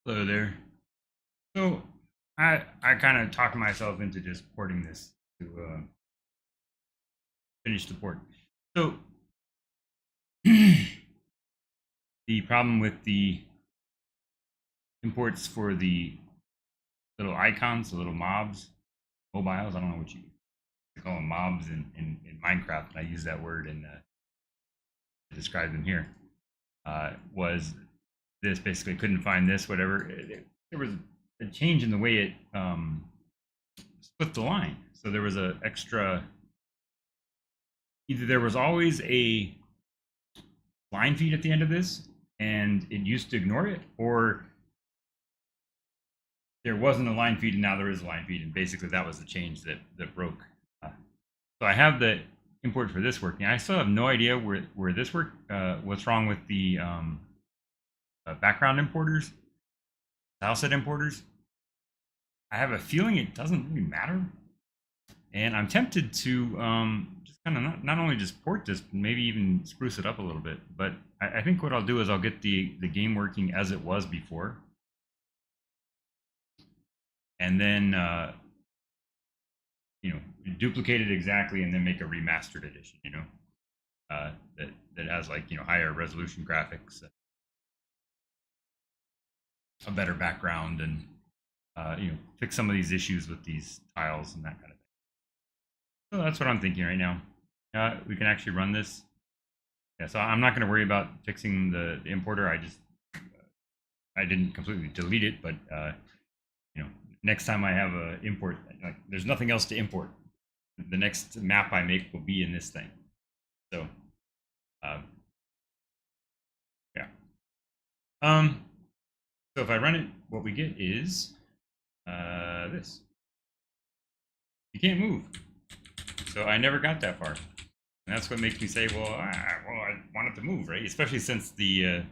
Hello there. So I kind of talked myself into just porting this to finish the port. So the problem with the imports for the little icons, the little mobs, mobiles, I don't know what you call them, mobs in Minecraft, and I use that word to describe them here, was this basically couldn't find this, whatever. There was a change in the way it split the line. So there was a extra, either there was always a line feed at the end of this and it used to ignore it, or there wasn't a line feed and now there is a line feed, and basically that was the change that broke. So I have the import for this working. I still have no idea where this work, what's wrong with the background importers, tile set importers. I have a feeling it doesn't really matter, and I'm tempted to just kind of not only just port this, but maybe even spruce it up a little bit. But I think what I'll do is I'll get the game working as it was before, and then duplicate it exactly, and then make a remastered edition. That has, like, higher resolution graphics, a better background, and fix some of these issues with these tiles and that kind of thing. So that's what I'm thinking right now. We can actually run this. Yeah, so I'm not going to worry about fixing the importer. I didn't completely delete it, but next time I have a import, like, there's nothing else to import. The next map I make will be in this thing. So, yeah. So if I run it, what we get is this. You can't move. So I never got that far. And that's what makes me say, well, I want it to move, right? Especially since the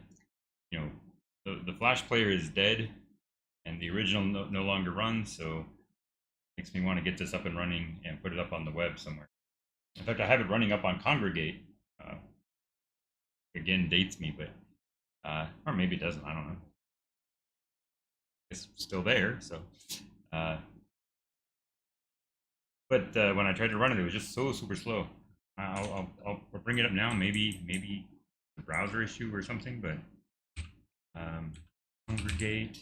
Flash player is dead, and the original no longer runs. So it makes me want to get this up and running and put it up on the web somewhere. In fact, I have it running up on Congregate. Again, dates me, but or maybe it doesn't. I don't know. It's still there. So, but when I tried to run it, it was just so super slow. I'll bring it up now. Maybe the browser issue or something. But Congregate.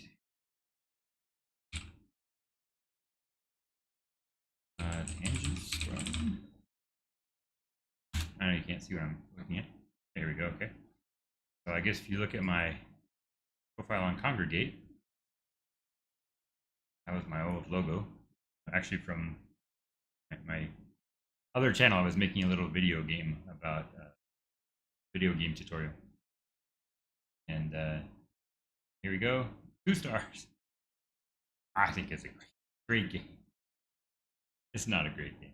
Tangents from. I know you can't see what I'm looking at. There we go. Okay. So I guess if you look at my profile on Congregate, that was my old logo. Actually, from my other channel, I was making a little video game about video game tutorial. And here we go. 2 stars. I think it's a great game. It's not a great game.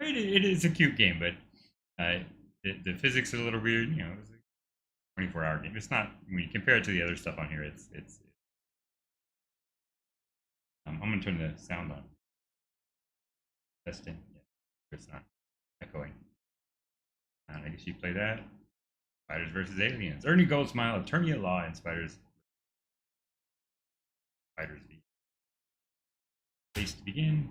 It is a cute game, but the physics are a little weird. It's a 24-hour game. It's not, when you compare it to the other stuff on here. It's I'm gonna turn the sound on. Testing. Yeah, it's not echoing. I guess you play that. Spiders versus Aliens. Ernie Goldsmile, attorney at law in Spiders v. Place to begin.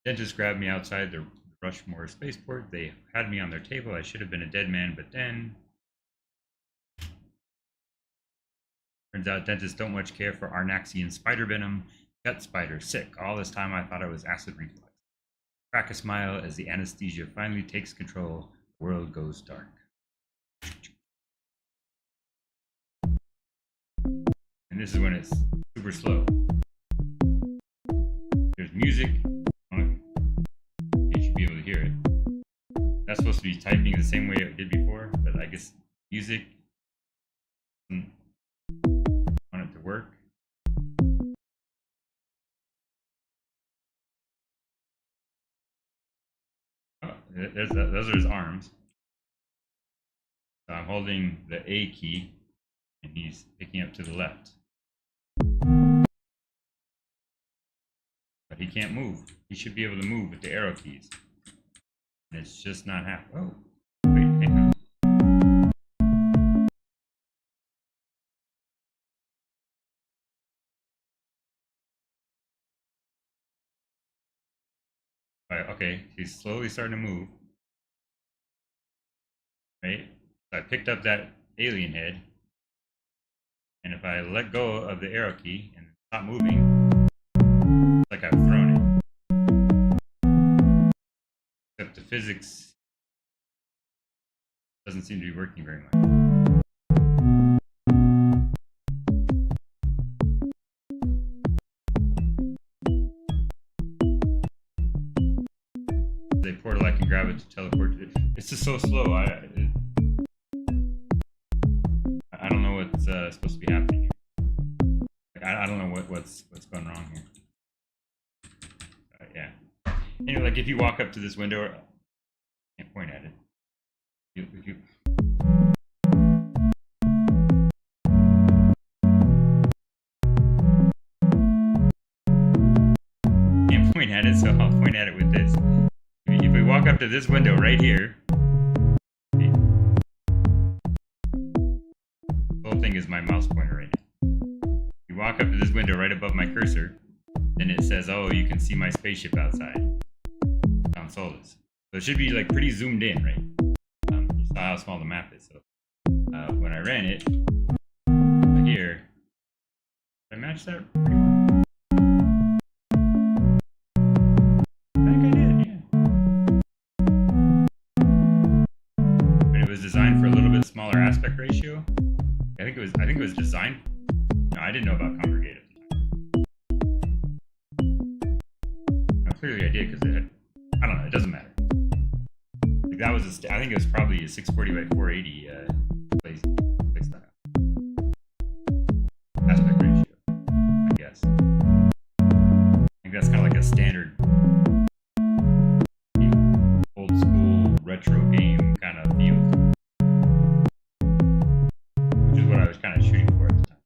Dentist grabbed me outside the Rushmore spaceport. They had me on their table. I should have been a dead man, but then. Turns out dentists don't much care for Arnaxian spider venom. Gut spider, sick. All this time I thought I was acid reflux. Crack a smile as the anesthesia finally takes control. The world goes dark. And this is when it's super slow. There's music. You should be able to hear it. That's supposed to be typing the same way it did before, but I guess music doesn't want it to work. Oh, those are his arms. So I'm holding the A key, and he's picking up to the left. But he can't move. He should be able to move with the arrow keys. And it's just not happening. Oh, wait, hang on. All right, okay, he's slowly starting to move. Right? So I picked up that alien head, and if I let go of the arrow key and stop moving, it's like I've thrown it. Except the physics doesn't seem to be working very much. The portal, I can grab it to teleport to it. It's just so slow. I don't know what's supposed to be happening here. Like, I don't know what's going wrong here. Yeah. Anyway, like if you walk up to this window, I can't point at it. If you can't point at it, so I'll point at it with this. If we walk up to this window right here, the whole thing is my mouse pointer right now. If you walk up to this window right above my cursor, then it says, "Oh, you can see my spaceship outside on Solus." So it should be like pretty zoomed in, right? You saw how small the map is. So when I ran it here, did I match that pretty well? I think I did, yeah. But it was designed for a little bit smaller aspect ratio. I think it was designed. No, I didn't know about congregate at the time. No, clearly I did because I don't know. It doesn't matter. Like that was I think it was probably a 640 by 480 place style aspect ratio. I guess. I think that's kind of like a standard old school retro game kind of feel, which is what I was kind of shooting for at the time.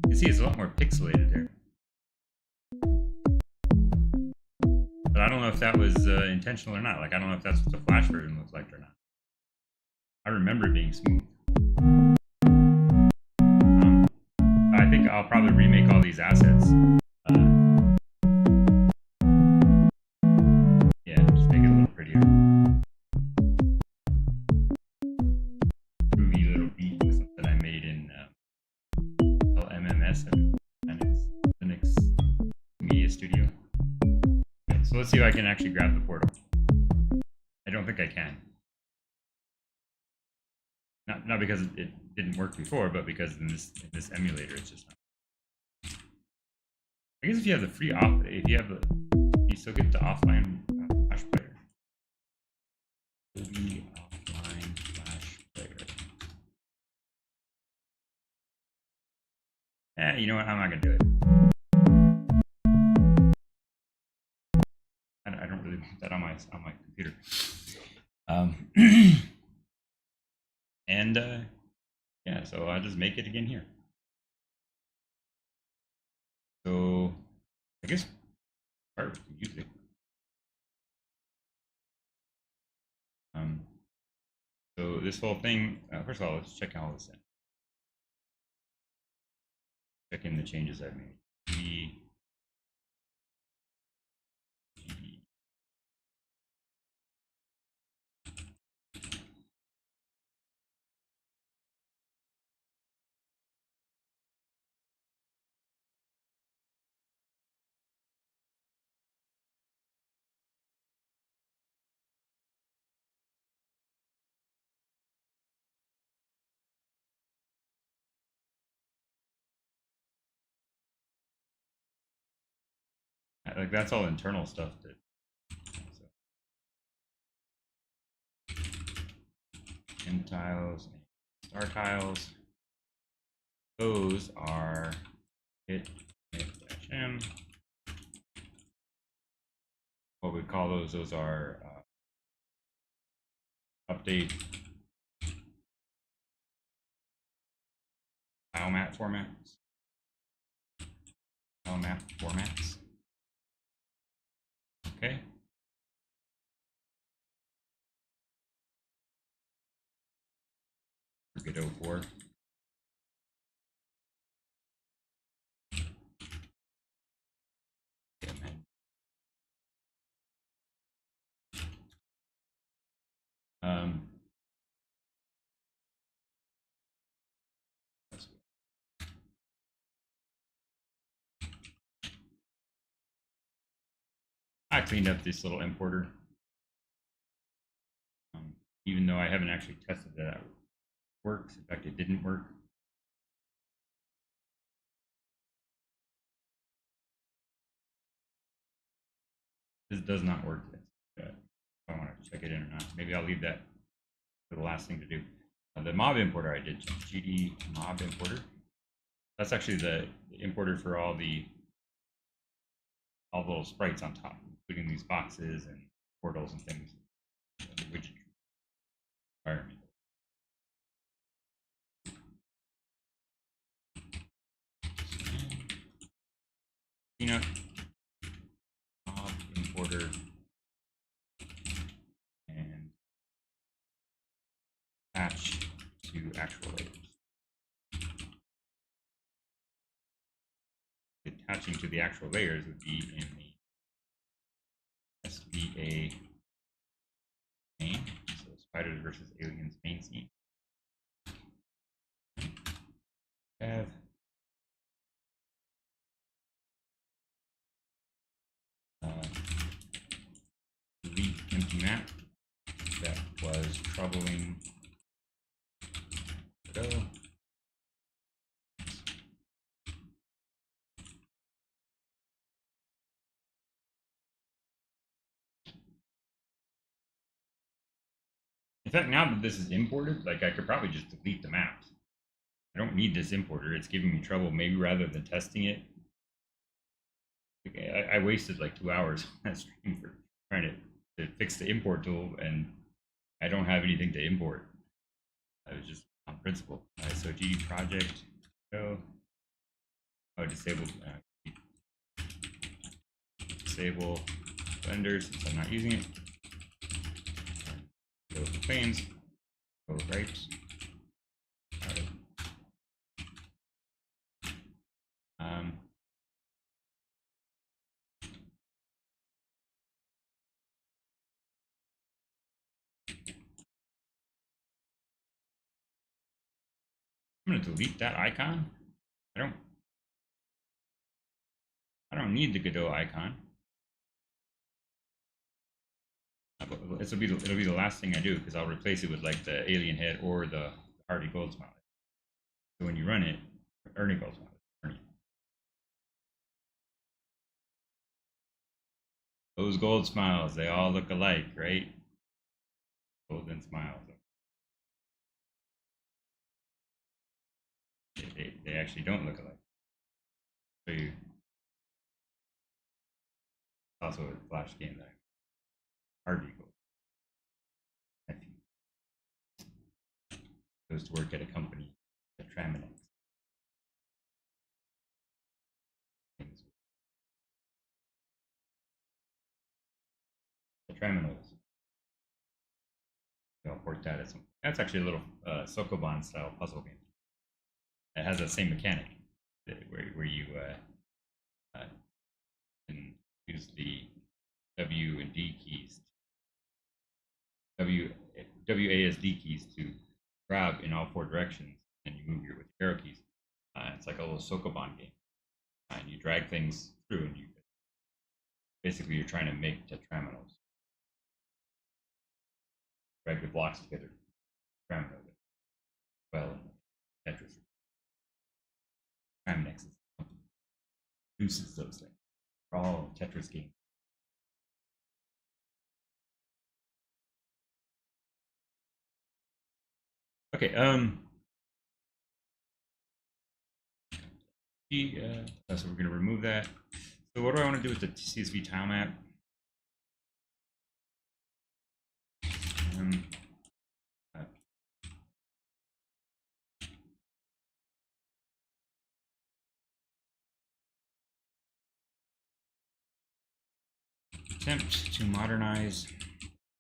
You can see it's a lot more pixelated there. But I don't know if that was intentional or not. Like, I don't know if that's what the Flash version looks like or not. I remember it being smooth. I think I'll probably remake all these assets. Yeah, just make it a little prettier. Groovy little beat with something I made in LMMS, Linux Media Studio. Okay, so let's see if I can actually grab the portal. I don't think I can. Not because it didn't work before, but because in this emulator it's just not. I guess if you have the free you still get the offline Flash player. The offline Flash player. You know what? I'm not gonna do it. I don't really want that on my computer. And yeah, so I'll just make it again here. So I guess start with the music. So this whole thing, first of all, let's check all this in. Check in the changes I've made. Like that's all internal stuff that. So. M tiles, star tiles. Those are hit-m. What we call those are update tile mat formats. File map formats. Okay. godot4. Um, I cleaned up this little importer, even though I haven't actually tested that it works. In fact, it didn't work. This does not work yet. I want to check it in or not. Maybe I'll leave that for the last thing to do. The mob importer I did, gd mob importer. That's actually the importer for all the little sprites on top, including these boxes and portals and things. The widget environment. Peanut mob importer and attach to actual layers. Attaching to the actual layers would be in the SVA main, so spiders versus aliens main scene. Have delete empty map that was troubling Godot. In fact, now that this is imported, like I could probably just delete the maps. I don't need this importer. It's giving me trouble. Maybe rather than testing it, like, I wasted like 2 hours on that stream for trying to fix the import tool, and I don't have anything to import. I was just on principle. So GD project, go. Oh, disable Blender since I'm not using it. Go to claims. Go right. I'm going to delete that icon. I don't need the Godot icon. It'll be the last thing I do because I'll replace it with like the alien head or the Hardy gold smile. So when you run it, Ernie gold smile. Ernie. Those gold smiles, they all look alike, right? Golden smiles. They actually don't look alike. So you also a flash game that Hardy gold. Goes to work at a company, the Traminex. The Traminos. I'll port that as some. That's actually a little Sokoban style puzzle game. It has the same mechanic where you can use the W and D keys, WASD keys to grab in all 4 directions, and you move with your arrow keys. It's like a little Sokoban game, and you drag things through, and you basically you're trying to make tetraminos. Drag the blocks together, tramino. Well, Tetris. Traminex produces those things. For all Tetris games. Okay, so we're going to remove that. So what do I want to do with the CSV tile map? Attempt to modernize.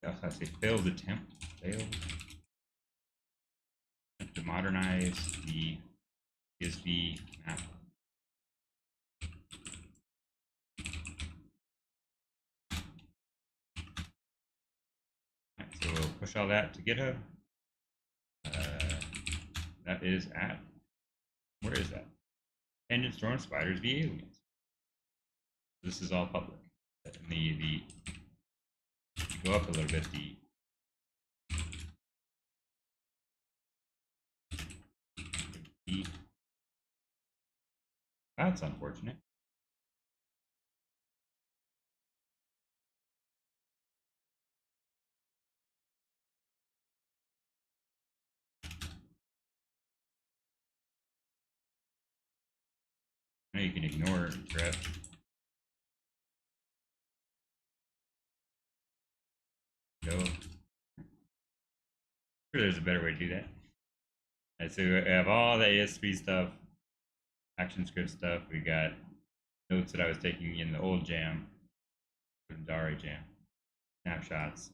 I say failed attempt. Failed. Attempt to modernize the CSV map. Right, so we'll push all that to GitHub. That is at, where is that? Tangent storm spiders v aliens. This is all public. And the go up a little bit. That's unfortunate. I know you can ignore ref. Go. Sure, there's a better way to do that. All right, so we have all the AS3 stuff, action script stuff. We got notes that I was taking in the old jam, the Dari jam, snapshots.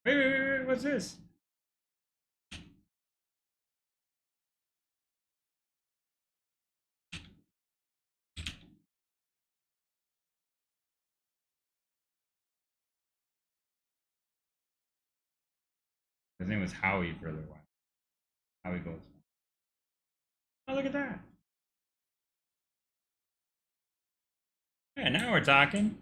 Wait, what's this? His name was Howie for a little while. Howie goes. Oh, look at that. Yeah, now we're talking.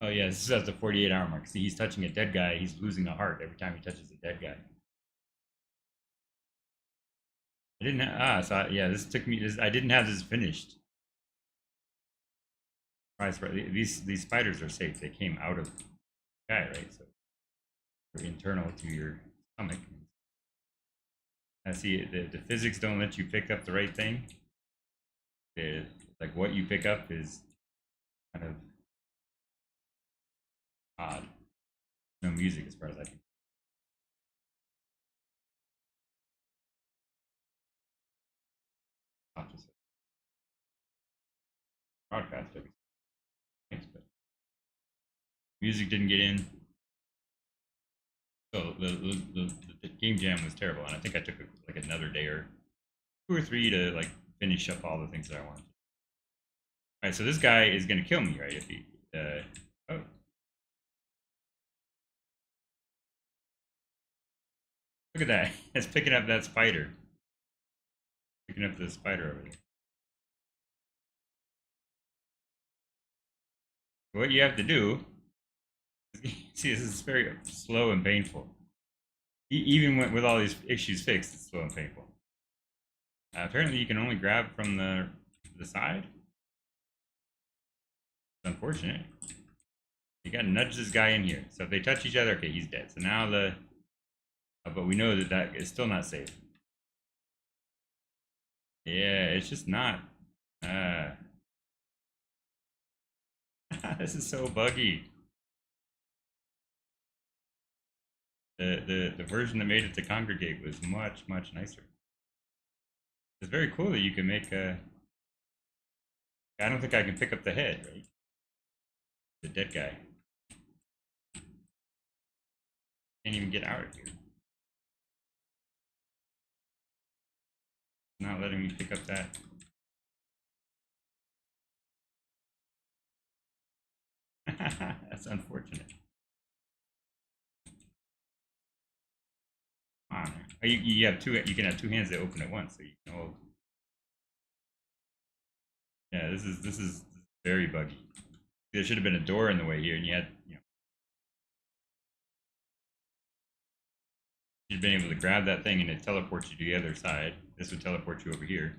Oh yeah, this is at the 48-hour mark. See, he's touching a dead guy. He's losing a heart every time he touches a dead guy. I didn't yeah, this took me. I didn't have this finished. These spiders are safe. They came out of the guy, right? So they're internal to your stomach. I see the physics don't let you pick up the right thing. Like what you pick up is kind of odd. No music as far as I can. Broadcast everything. Thanks, but music didn't get in. So the game jam was terrible, and I think I took like another day or 2 or 3 to like finish up all the things that I wanted. All right, so this guy is gonna kill me, right? If he, oh, look at that! It's picking up that spider. Picking up the spider over there. What you have to do, see, this is very slow and painful. Even with all these issues fixed, it's slow and painful. Apparently, you can only grab from the side. It's unfortunate. You gotta nudge this guy in here. So if they touch each other, okay, he's dead. So now but we know that that is still not safe. Yeah, it's just not. This is so buggy. The version that made it to congregate was much nicer. It's very cool that you can make a. I don't think I can pick up the head, right? The dead guy. Can't even get out of here. Not letting me pick up that. That's unfortunate. Come on. Oh, you have two. You can have 2 hands that open at once, so you can hold. Yeah, this is very buggy. There should have been a door in the way here, and you had, you'd been able to grab that thing and it teleports you to the other side. This would teleport you over here.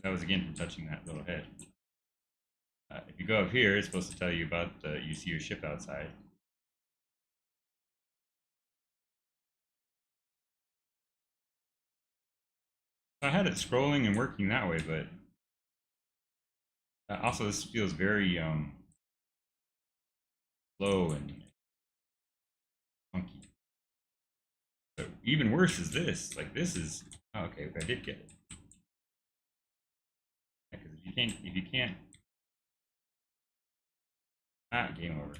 That was again from touching that little head. If you go up here, it's supposed to tell you about you see your ship outside. I had it scrolling and working that way, but also this feels very slow and funky. But even worse is this. Like this is oh, okay. I did get it. Because if you can't, game over.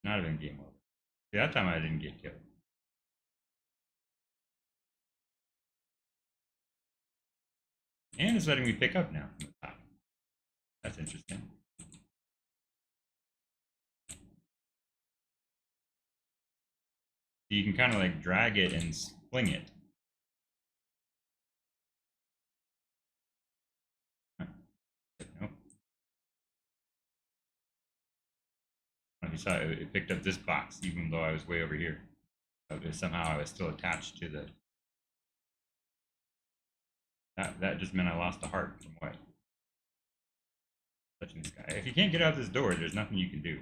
Not even game over. See, that time I didn't get killed. And it's letting me pick up now from the top. That's interesting. You can kind of like drag it and fling it. Nope. If you saw it, it picked up this box, even though I was way over here. Somehow I was still attached to the. That just meant I lost a heart from what? Touching this guy. If you can't get out this door, there's nothing you can do.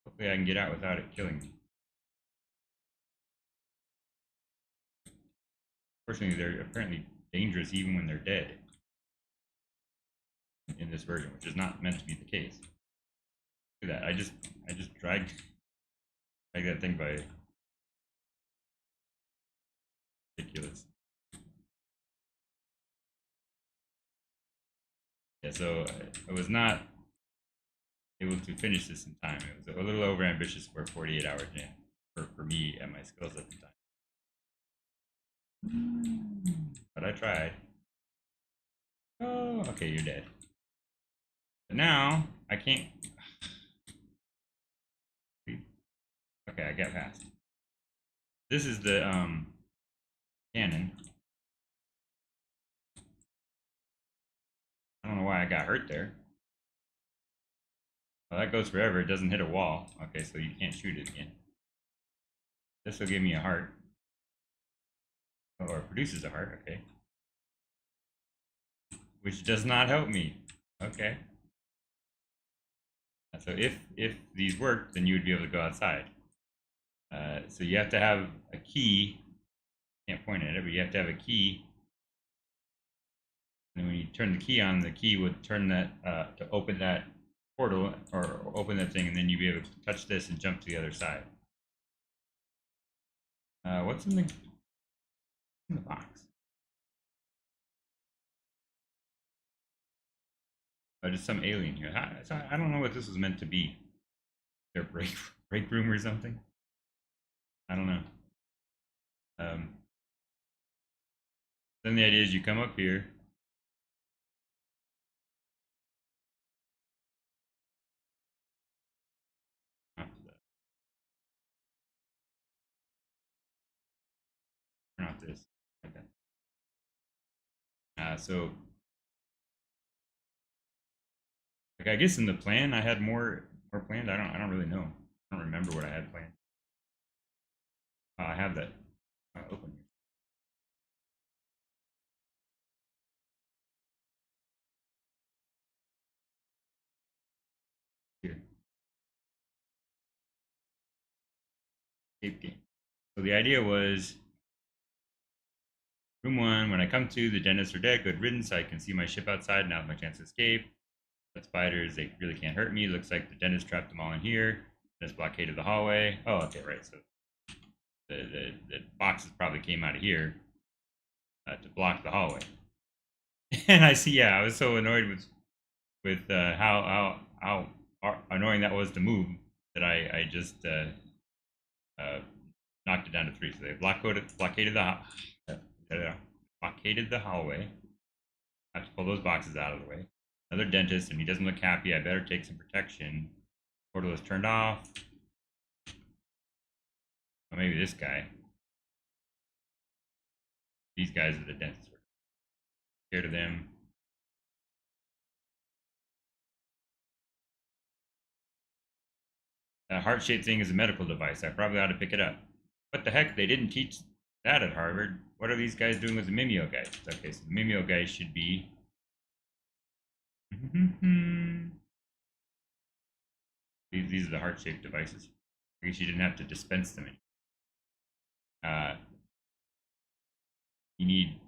Hopefully I can get out without it killing me. Fortunately, they're apparently dangerous even when they're dead in this version, which is not meant to be the case. Look at that. I just dragged that thing by ridiculous. Yeah, so I was not able to finish this in time. It was a little over ambitious for a 48-hour jam for me and my skills at the time. But I tried. Oh, okay, you're dead. But now I can't. Okay, I got past. This is the cannon. I don't know why I got hurt there. Well, that goes forever. It doesn't hit a wall. Okay, so you can't shoot it again. This will give me a heart. Or produces a heart, okay. Which does not help me. Okay. So if these work, then you would be able to go outside. So you have to have a key. Can't point at it, but you have to have a key. And when you turn the key on, the key would turn that to open that portal or open that thing, and then you'd be able to touch this and jump to the other side. What's in the box? Oh, just some alien here. I don't know what this was meant to be. Their break room or something. I don't know. Then the idea is you come up here. Turn off this. Okay. So, like I guess in the plan I had more planned. I don't really know. I don't remember what I had planned. I have that open here. Escape game. So the idea was room one. When I come to, the dentists are dead. Good riddance. I can see my ship outside. Now's my chance to escape. The spiders, they really can't hurt me. Looks like the dentist trapped them all in here. Just blockaded the hallway. Oh, okay, right. So the boxes probably came out of here to block the hallway. And I see, yeah, I was so annoyed with how annoying that was to move that I just knocked it down to 3. So they blockaded the hallway. I have to pull those boxes out of the way. Another dentist, and he doesn't look happy. I better take some protection. Portal is turned off. Or maybe this guy. These guys are the dentists. Scared of them. That heart-shaped thing is a medical device. I probably ought to pick it up. What the heck? They didn't teach that at Harvard. What are these guys doing with the mimeogeist? Okay, so the mimeogeist should be these are the heart-shaped devices. I guess you didn't have to dispense them in. You need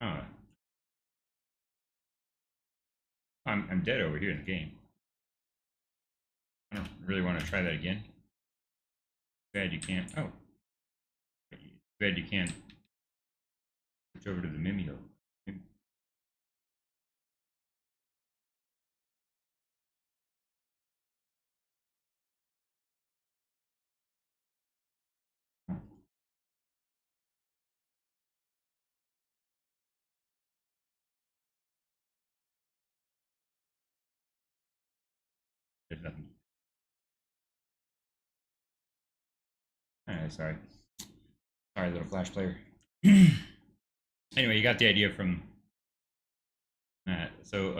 oh, I'm dead over here in the game. I don't really want to try that again. Bad you can't. Oh, bad you can't switch over to the mimeo. There's nothing. Sorry. Sorry, little Flash player. Anyway, you got the idea from that. So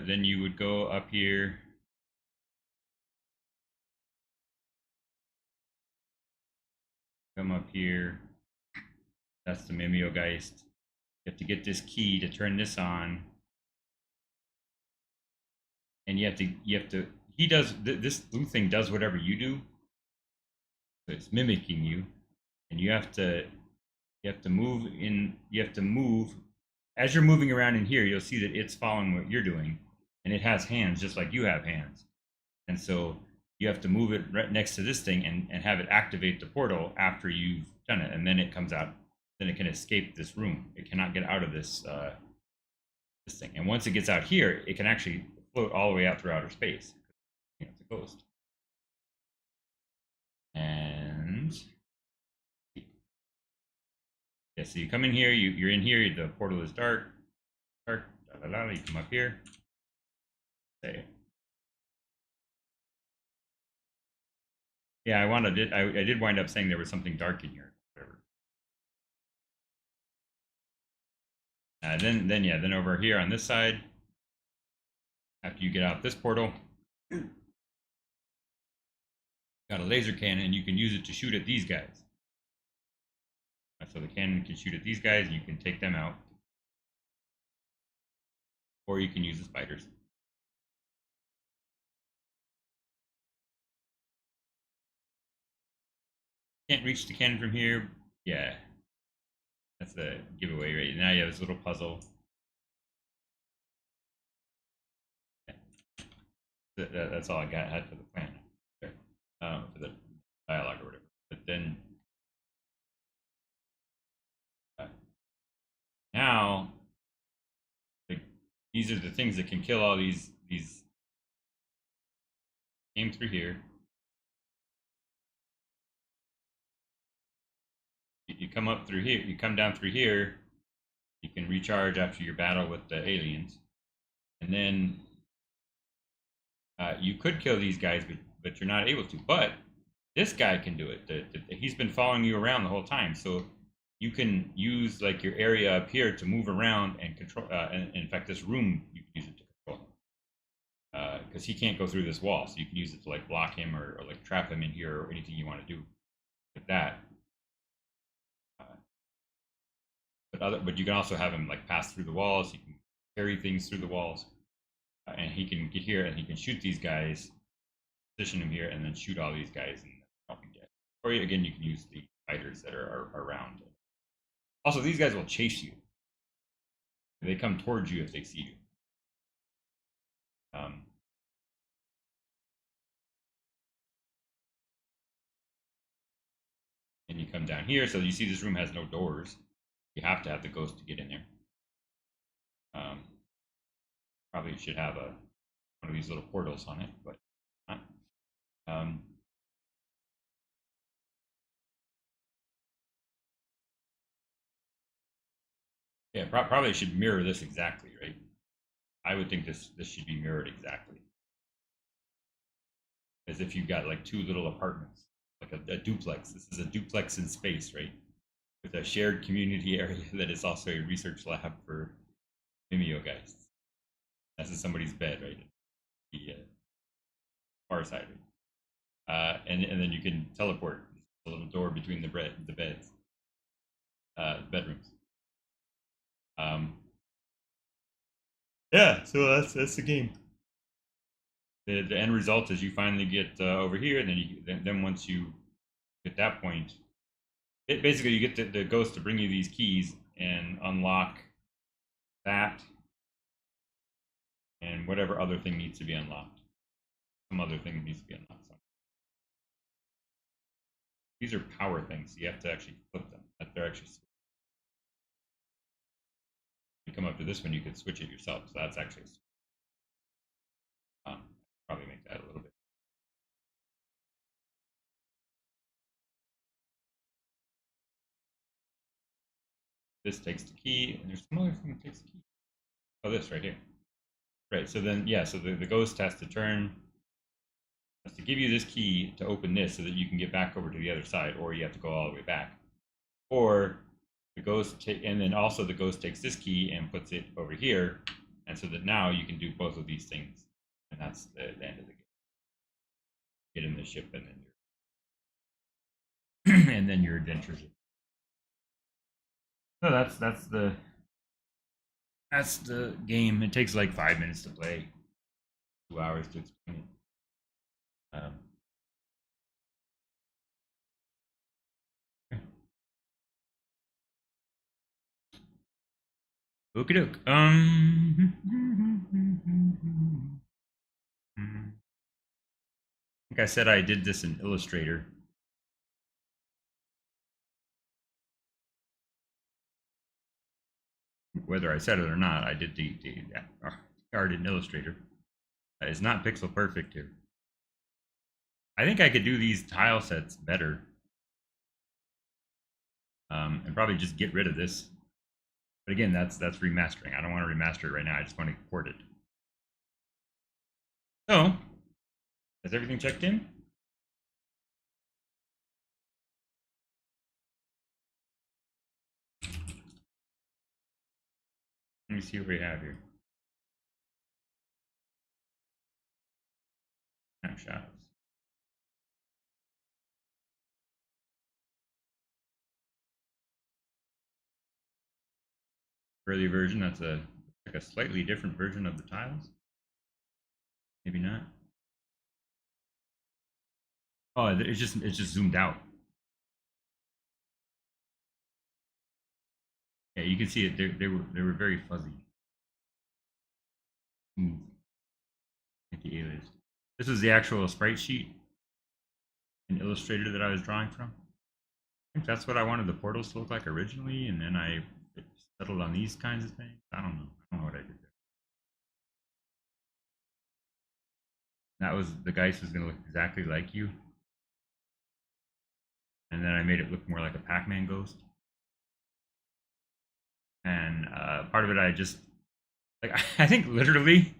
then you would go up here. Come up here. That's the mimeogeist. You have to get this key to turn this on. And you have to, he does, this blue thing does whatever you do. So it's mimicking you. And you have to move in, you have to move. As you're moving around in here, you'll see that it's following what you're doing. And it has hands just like you have hands. And so you have to move it right next to this thing and have it activate the portal after you've done it. And then it comes out. Then it can escape this room. It cannot get out of this this thing. And once it gets out here, it can actually float all the way out through outer space. You know, it's a ghost. And yeah, so you come in here, you're in here, the portal is dark, you come up here, say it. Yeah, I did wind up saying there was something dark in here. Then over here on this side, after you get out this portal, got a laser cannon, you can use it to shoot at these guys. So the cannon can shoot at these guys, and you can take them out. Or you can use the spiders. Can't reach the cannon from here. Yeah. That's the giveaway, right? Now you have this little puzzle. Yeah. That's all I had for the plan. For the dialogue or whatever. But then now these are the things that can kill all these came through here. You come up through here, you come down through here, you can recharge after your battle with the aliens. And then you could kill these guys, but you're not able to. But this guy can do it. He's been following you around the whole time. So you can use like your area up here to move around and control. And in fact, this room, you can use it to control. Because he can't go through this wall. So you can use it to like block him or like trap him in here or anything you want to do with that. But you can also have him like pass through the walls. He can carry things through the walls. And he can get here and he can shoot these guys, position him here, and then shoot all these guys and help you get. Or again, you can use the fighters that are around. Also, these guys will chase you. They come towards you if they see you. And you come down here, so you see this room has no doors. You have to have the ghost to get in there. Probably should have one of these little portals on it, but not. Yeah, probably should mirror this exactly, right? I would think this should be mirrored exactly, as if you've got like two little apartments, like a duplex. This is a duplex in space, right? With a shared community area that is also a research lab for mimeogeists. This is somebody's bed, right? The far side. and then you can teleport a little door between the beds, bedrooms. Um, yeah, so that's the game. The end result is you finally get over here, and then once you at that point, basically you get the ghost to bring you these keys and unlock that and whatever other thing needs to be unlocked. Some other thing needs to be unlocked. These are power things, so you have to actually flip them. They're actually. You come up to this one, you could switch it yourself. So that's actually probably make that a little bit. This takes the key, and there's some other thing that takes the key. Oh, this right here. Right. So then, yeah. So the ghost has to give you this key to open this, so that you can get back over to the other side, or you have to go all the way back, or the ghost and then also the ghost takes this key and puts it over here, and so that now you can do both of these things, and that's the end of the game. Get in the ship, and then and then your adventures. So that's the game. It takes like 5 minutes to play, 2 hours to explain it. Okie doke. Like I said, I did this in Illustrator. Whether I said it or not, I did the art in Illustrator. It's not pixel perfect here. I think I could do these tile sets better, and probably just get rid of this. But again, that's remastering. I don't want to remaster it right now. I just want to port it. So, has everything checked in? Let me see what we have here. Snapshots. Early version, that's like a slightly different version of the tiles. Maybe not. Oh, it's just zoomed out. Yeah, you can see it. They were very fuzzy. Like the alias. This was the actual sprite sheet in Illustrator that I was drawing from. I think that's what I wanted the portals to look like originally, and then I settled on these kinds of things. I don't know. I don't know what I did there. That was the Geist was going to look exactly like you, and then I made it look more like a Pac-Man ghost. And part of it, I just like I think literally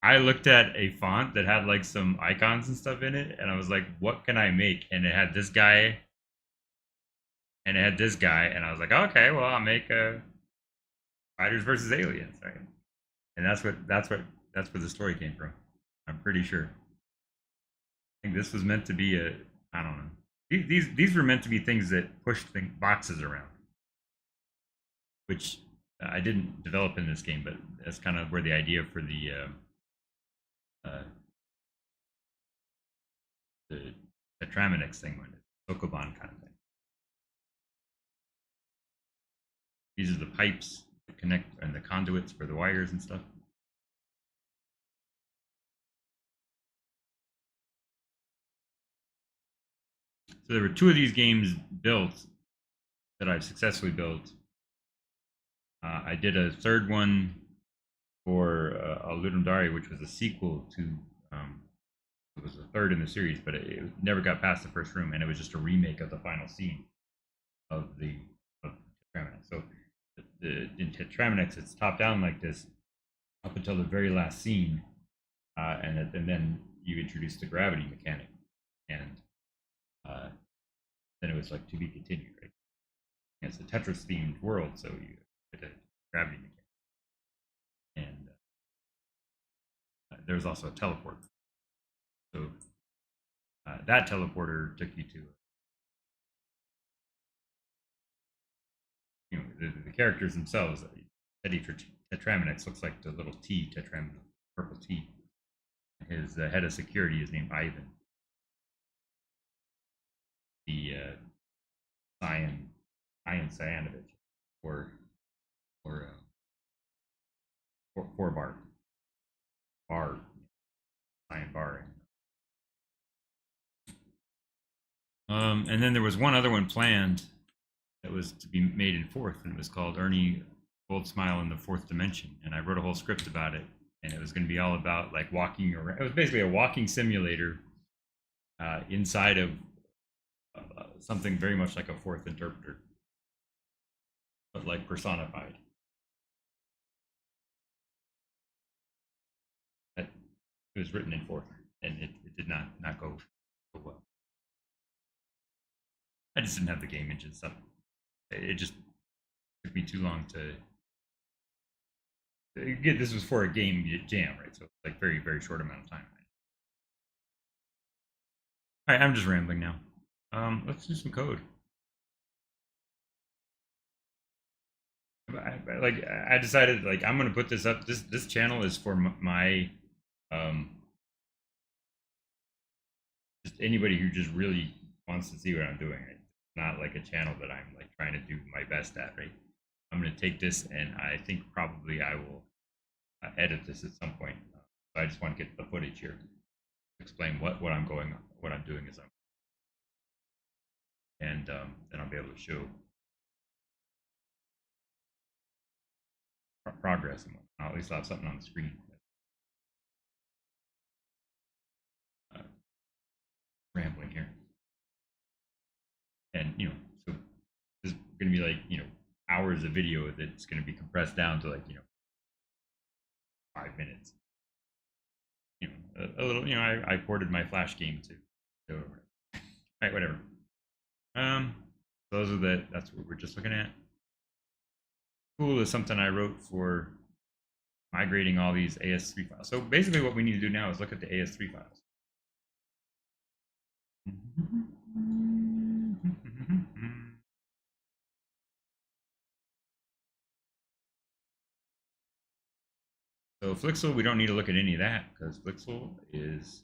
I looked at a font that had like some icons and stuff in it, and I was like, "What can I make?" And it had this guy, and it had this guy, and I was like, "Okay, well, I'll make a Fighters versus Aliens, right?" And that's where the story came from. I'm pretty sure. I think this was meant to be a I don't know. These were meant to be things that push boxes around, which I didn't develop in this game, but that's kind of where the idea for uh, the Tetraminix thing went. Sokoban kind of thing. These are the pipes that connect and the conduits for the wires and stuff. So there were two of these games built that I've successfully built. I did a third one for Aludum which was a sequel to. It was the third in the series, but it never got past the first room, and it was just a remake of the final scene of Tetraminix. So in Tetraminix, it's top down like this up until the very last scene, and then you introduce the gravity mechanic, and then it was like to be continued, right? And it's a Tetris themed world, so you get a gravity mechanic, and there's also a teleport. So That teleporter took you to, the characters themselves. Teddy Tetraminix looks like the little T Tetraminix, purple T. His head of security is named Ivan. The Ian Cyanovich, or or four bar Cyan bar. And then there was one other one planned that was to be made in fourth, and it was called Ernie Goldsmile in the Fourth Dimension. And I wrote a whole script about it, and it was going to be all about like walking around. It was basically a walking simulator inside of something very much like a fourth interpreter, but like personified. It was written in fourth, and it did not go well. I just didn't have the game engine stuff. It just took me too long to get. This was for a game jam, right? So like very short amount of time. All right, I'm just rambling now. Let's do some code. I decided like I'm gonna put this up. This channel is for my just anybody who just really wants to see what I'm doing. Right? It's not like a channel that I'm like trying to do my best at. Right? I'm gonna take this, and I think probably I will edit this at some point. So I just want to get the footage here, explain what I'm doing as I'm, and then I'll be able to show progress, and I'll at least I'll have something on the screen. Rambling here, and so this is going to be like hours of video that's going to be compressed down to like 5 minutes. A little. I ported my Flash game to. So, all right, whatever. Those are that's what we're just looking at. Cool is something I wrote for migrating all these AS3 files. So basically what we need to do now is look at the AS3 files. So Flixel, we don't need to look at any of that because Flixel is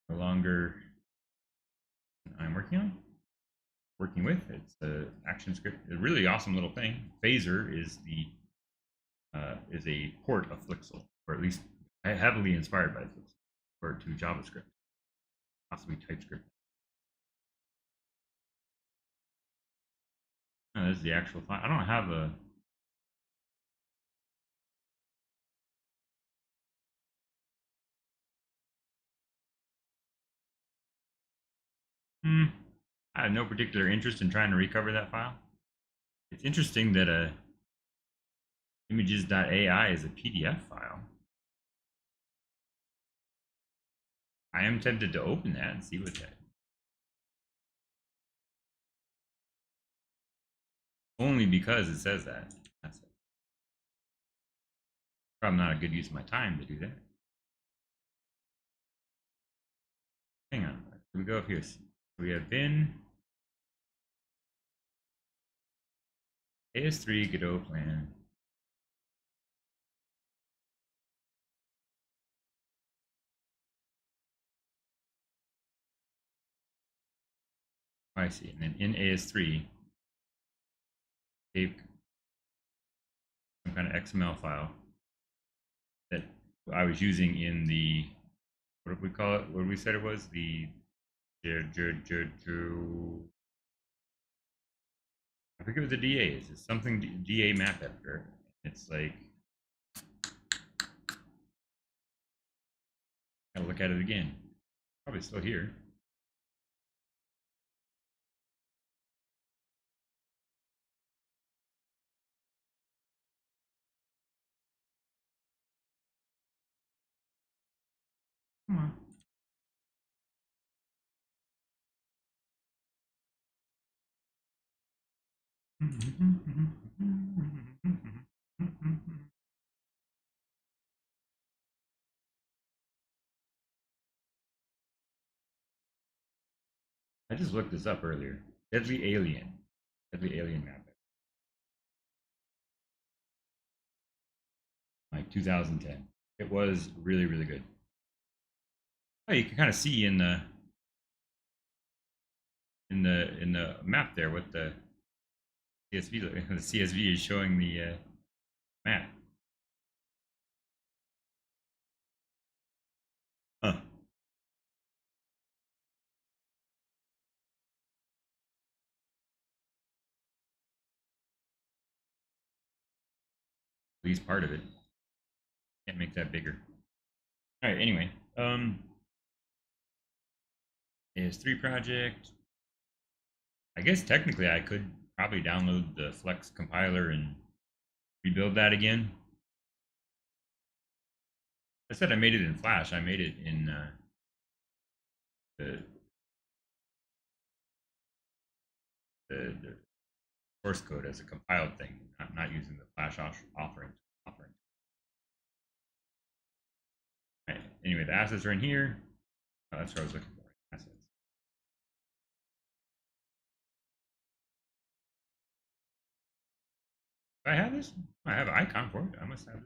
no longer I'm working with. It's an action script, a really awesome little thing. Phaser is a port of Flixel, or at least heavily inspired by Flixel, or to JavaScript, possibly TypeScript. Oh, this is the actual file. I don't have a. I have no particular interest in trying to recover that file. It's interesting that images.ai is a PDF file. I am tempted to open that and see what that. Only because it says that. That's it. Probably not a good use of my time to do that. Hang on. We go up here. We have bin AS3 Godot plan. I see. And then in AS3, take some kind of XML file that I was using in the, what did we call it? What did we said it was? The I forget what the DA is. It's something DA map editor. It's like, gotta look at it again. Probably still here. Come on. I just looked this up earlier. Deadly Alien. Deadly Alien map. Like 2010. It was really, really good. Oh, you can kind of see in the map there what the CSV the CSV is showing the map. Huh. At least part of it. Can't make that bigger. All right. Anyway, AS3 project. I guess technically I could probably download the Flex compiler and rebuild that again. I said I made it in Flash. I made it in the, the source code as a compiled thing, not using the Flash offering. Right. Anyway, the assets are in here. Oh, that's what I was looking for. Assets. Do I have this? I have an icon for it. I must have this.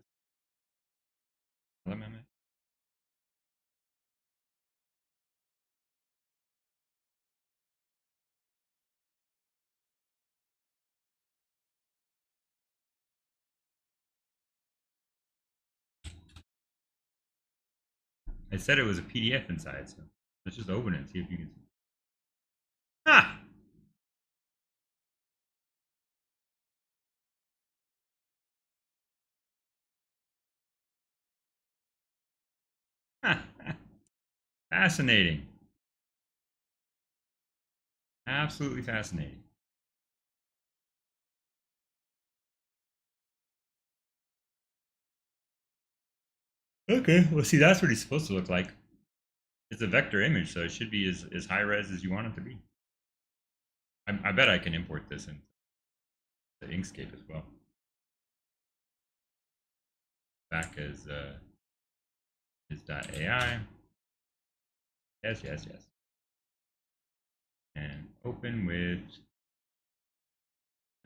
I said it was a PDF inside, so let's just open it and see if you can see. Ah! Fascinating. Absolutely fascinating. Okay, well, see, that's what he's supposed to look like. It's a vector image, so it should be as high res as you want it to be. I bet I can import this into the Inkscape as well. Back as is .ai. Yes, yes, yes. And open with.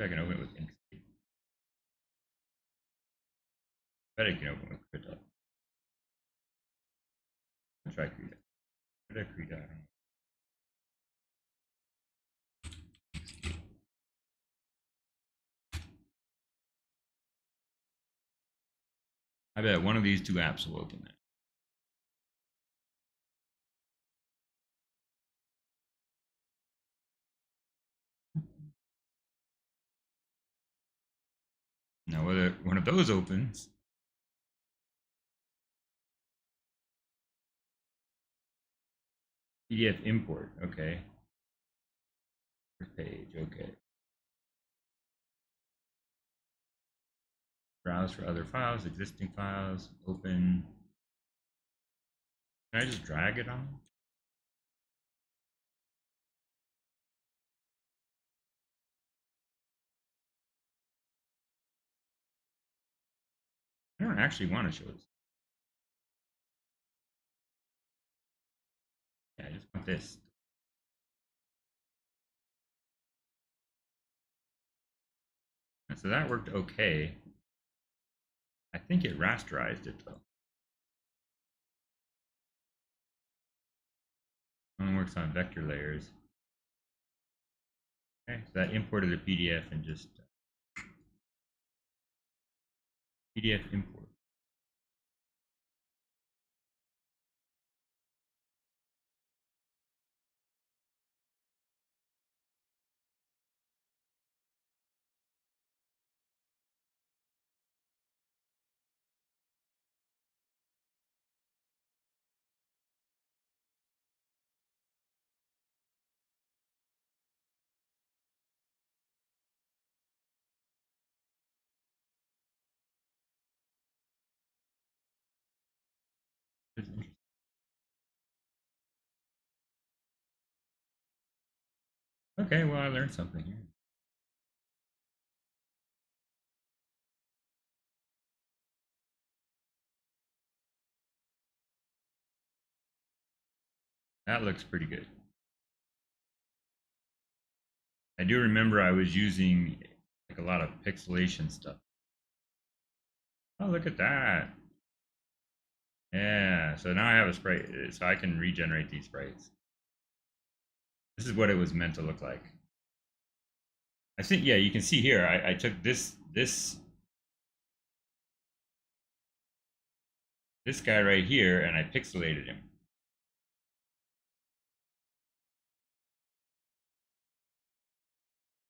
I can open it with Inkscape. Bet I can open with Krita. I'll try Krita. Krita, I don't know. I bet one of these two apps will open that. Now, whether one of those opens, PDF import, okay. First page, okay. Browse for other files, existing files, open. Can I just drag it on? I don't actually want to show this. Yeah, I just want this. So that worked okay. I think it rasterized it though. Only works on vector layers. Okay, so that imported a PDF and just PDF import. Okay, well, I learned something here. That looks pretty good. I do remember I was using like a lot of pixelation stuff. Oh, look at that. Yeah, so now I have a sprite, so I can regenerate these sprites. This is what it was meant to look like. I think, yeah, you can see here, I took this guy right here and I pixelated him.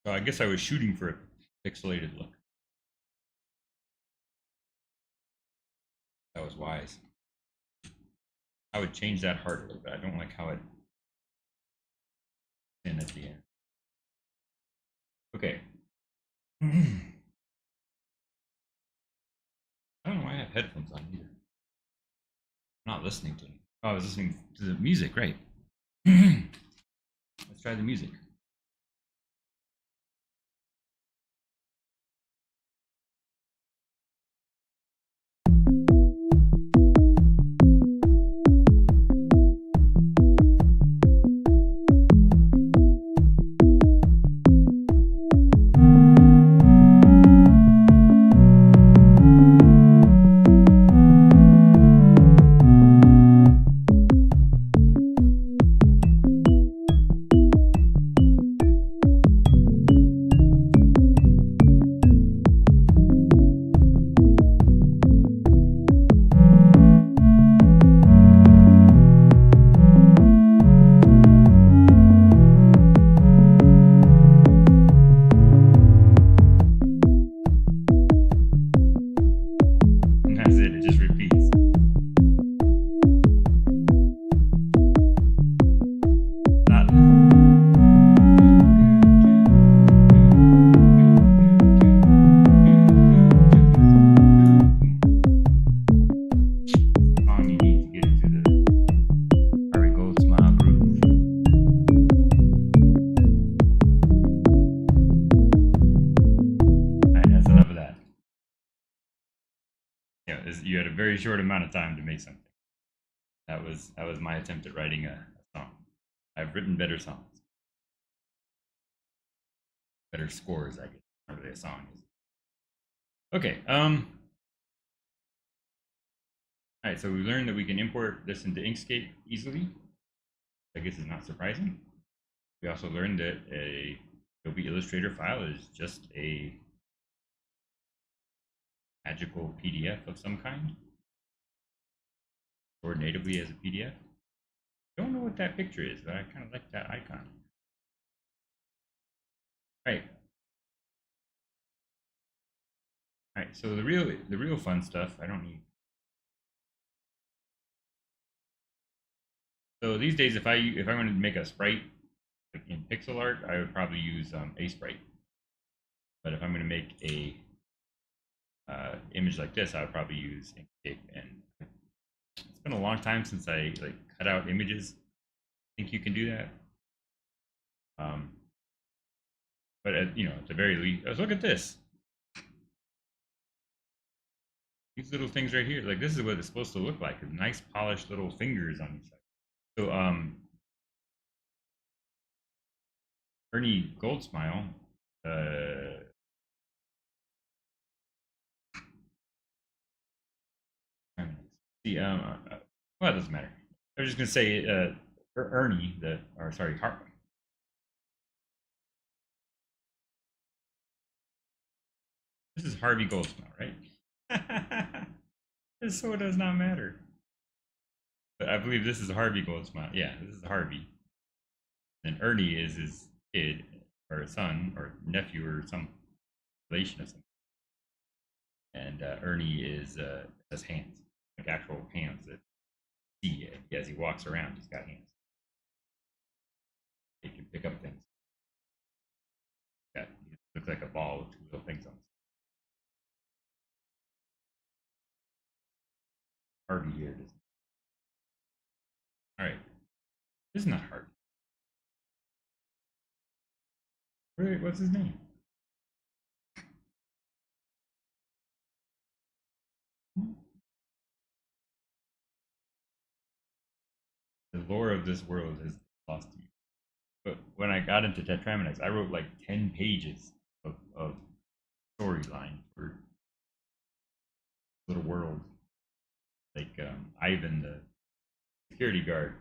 So I guess I was shooting for a pixelated look. That was wise. I would change that heart a little bit. I don't like how it in at the end. Okay. I don't know why I have headphones on either. I'm not listening to them. Oh, I was listening to the music, right. Let's try the music. And that's it. It just repeats. Not. Song you need to get into the Harry Goldsmile groove. All right, that's enough of that. Yeah, you had a very short amount of time to make something. That was my attempt at writing a song. I've written better songs, better scores, I guess. Not really a song. Okay. All right. So we learned that we can import this into Inkscape easily. I guess it's not surprising. We also learned that a Adobe Illustrator file is just a magical PDF of some kind, stored natively as a PDF. Don't know what that picture is, but I kind of like that icon. Right. All right. So the real fun stuff. I don't need. So these days, if I wanted to make a sprite like in pixel art, I would probably use a sprite. But if I'm going to make a image like this, I would probably use Inkscape. And it's been a long time since I like cut out images. I think you can do that. But at the very least, look at this. These little things right here, like this is what it's supposed to look like. Nice polished little fingers on each side. So Ernie Goldsmile, see, well, it doesn't matter. I was just gonna say, Ernie, or sorry, this is Harvey Goldsmile, right? This so does not matter. But I believe this is Harvey Goldsmile. Yeah, this is Harvey. And Ernie is his kid, or son, or nephew, or some relation of something. And Ernie has hands, like actual hands that see as he walks around. He's got hands. He can pick up things. He looks like a ball with two little things on it. Harvey here it is. All right, this is not Harvey. Wait, what's his name? The lore of this world is lost to you. But when I got into Tetraminics, I wrote like 10 pages of storyline for little world. Like Ivan, the security guard,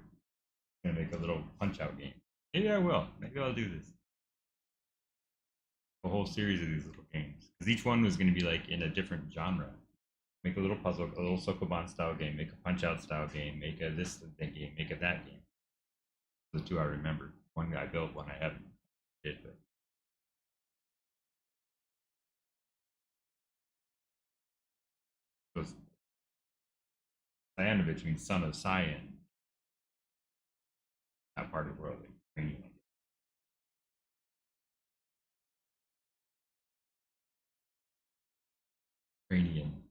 gonna make a little punch out game. Maybe I will. Maybe I'll do this. A whole series of these little games. Because each one was gonna be like in a different genre. Make a little puzzle, a little Sokoban style game, make a punch out style game, make a this game, make a that game. The two I remember. One I built, one I haven't did, but it was Cyanovich means son of Cyan, that part of the world. Like, Ukrainian.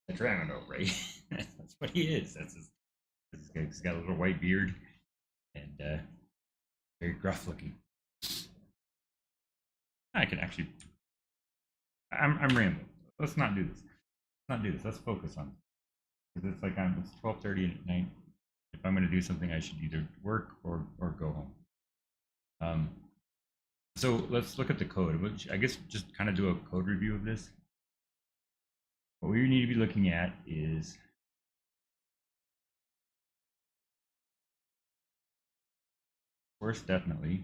Tetramino, right? That's what he is. That's his. He's got a little white beard and very gruff looking. I can actually. I'm rambling. Let's not do this. Let's not do this. Let's focus on. Because it's like it's 12:30 at night. If I'm going to do something, I should either work or go home. So let's look at the code. Which I guess just kind of do a code review of this. What we need to be looking at is first definitely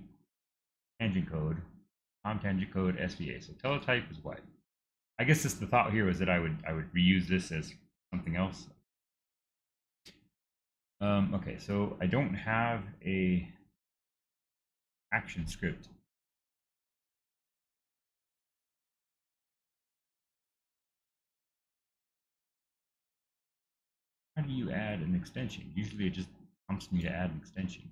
tangent code, tangent code, SVA. So teletype is what? I guess the thought here was that I would reuse this as something else. Okay, so I don't have a action script. How do you add an extension? Usually it just prompts me to add an extension.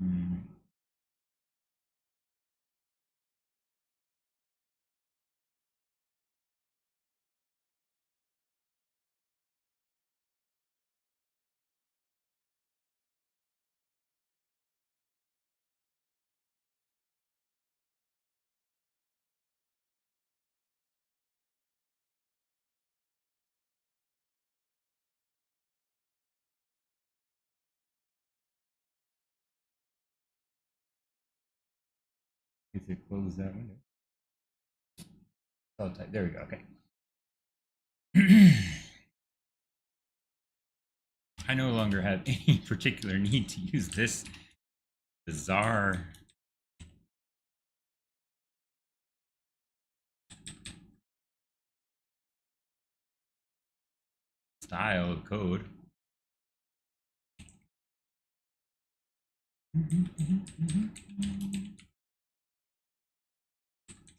Hmm. If it close that window. Teletype. There we go. Okay. I no longer have any particular need to use this bizarre style of code.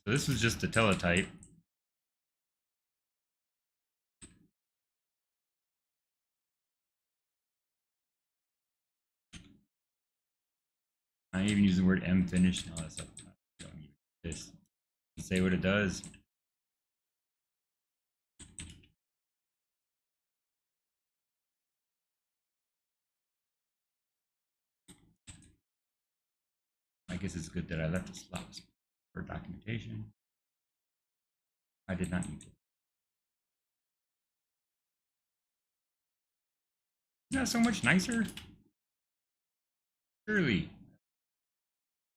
So this was just a teletype. I'm even using the word M finish and all that stuff. Don't need this. Say what it does. I guess it's good that I left a slot for documentation. I did not need it. Isn't that so much nicer? Surely.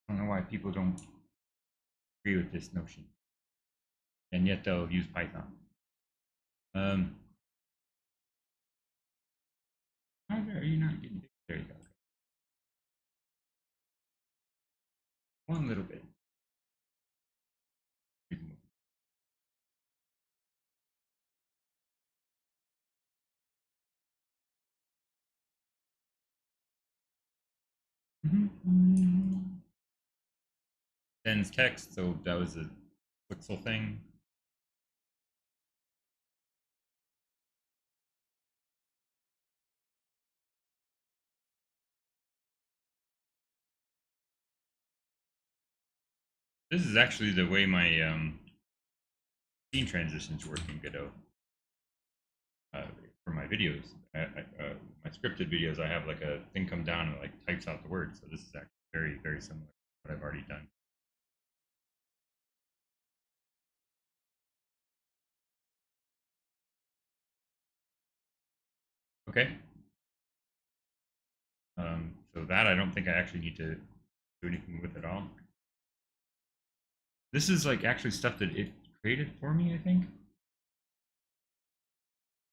I don't know why people don't agree with this notion. And yet they'll use Python. Either are you not getting big? There you go. Okay. One little bit. Sends text, so that was a pixel thing. This is actually the way my scene transitions work in Godot. For my videos, my scripted videos, I have like a thing come down and like types out the words. So this is actually very, very similar to what I've already done. Okay. So that I don't think I actually need to do anything with at all. This is like actually stuff that it created for me, I think.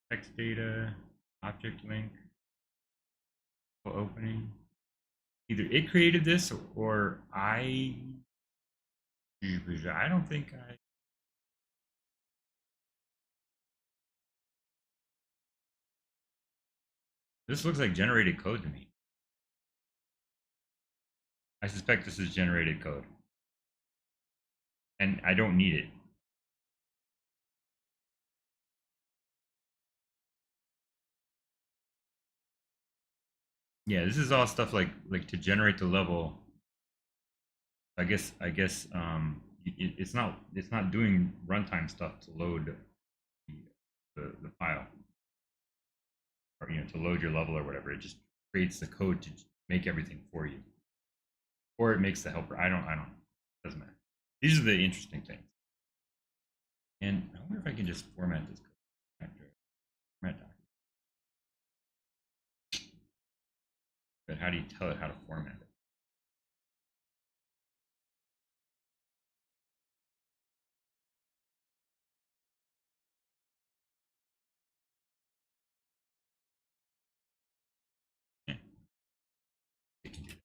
Text data, object link, opening. Either it created this or I don't think I. This looks like generated code to me. I suspect this is generated code. And I don't need it. Yeah, this is all stuff like to generate the level. I guess it's not doing runtime stuff to load the file, or to load your level or whatever. It just creates the code to make everything for you, or it makes the helper. I don't. It doesn't matter. These are the interesting things. And I wonder if I can just format this code. Format document. But how do you tell it how to format it? Yeah, it can do that.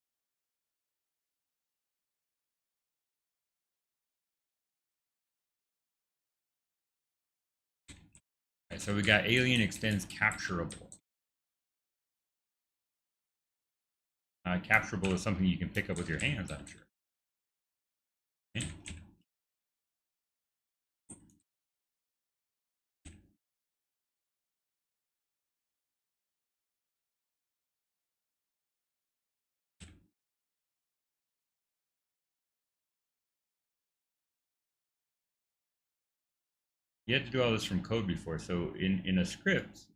Right, so we got alien extends capturable. Capturable is something you can pick up with your hands, I'm sure. Okay. You had to do all this from code before. So in a script,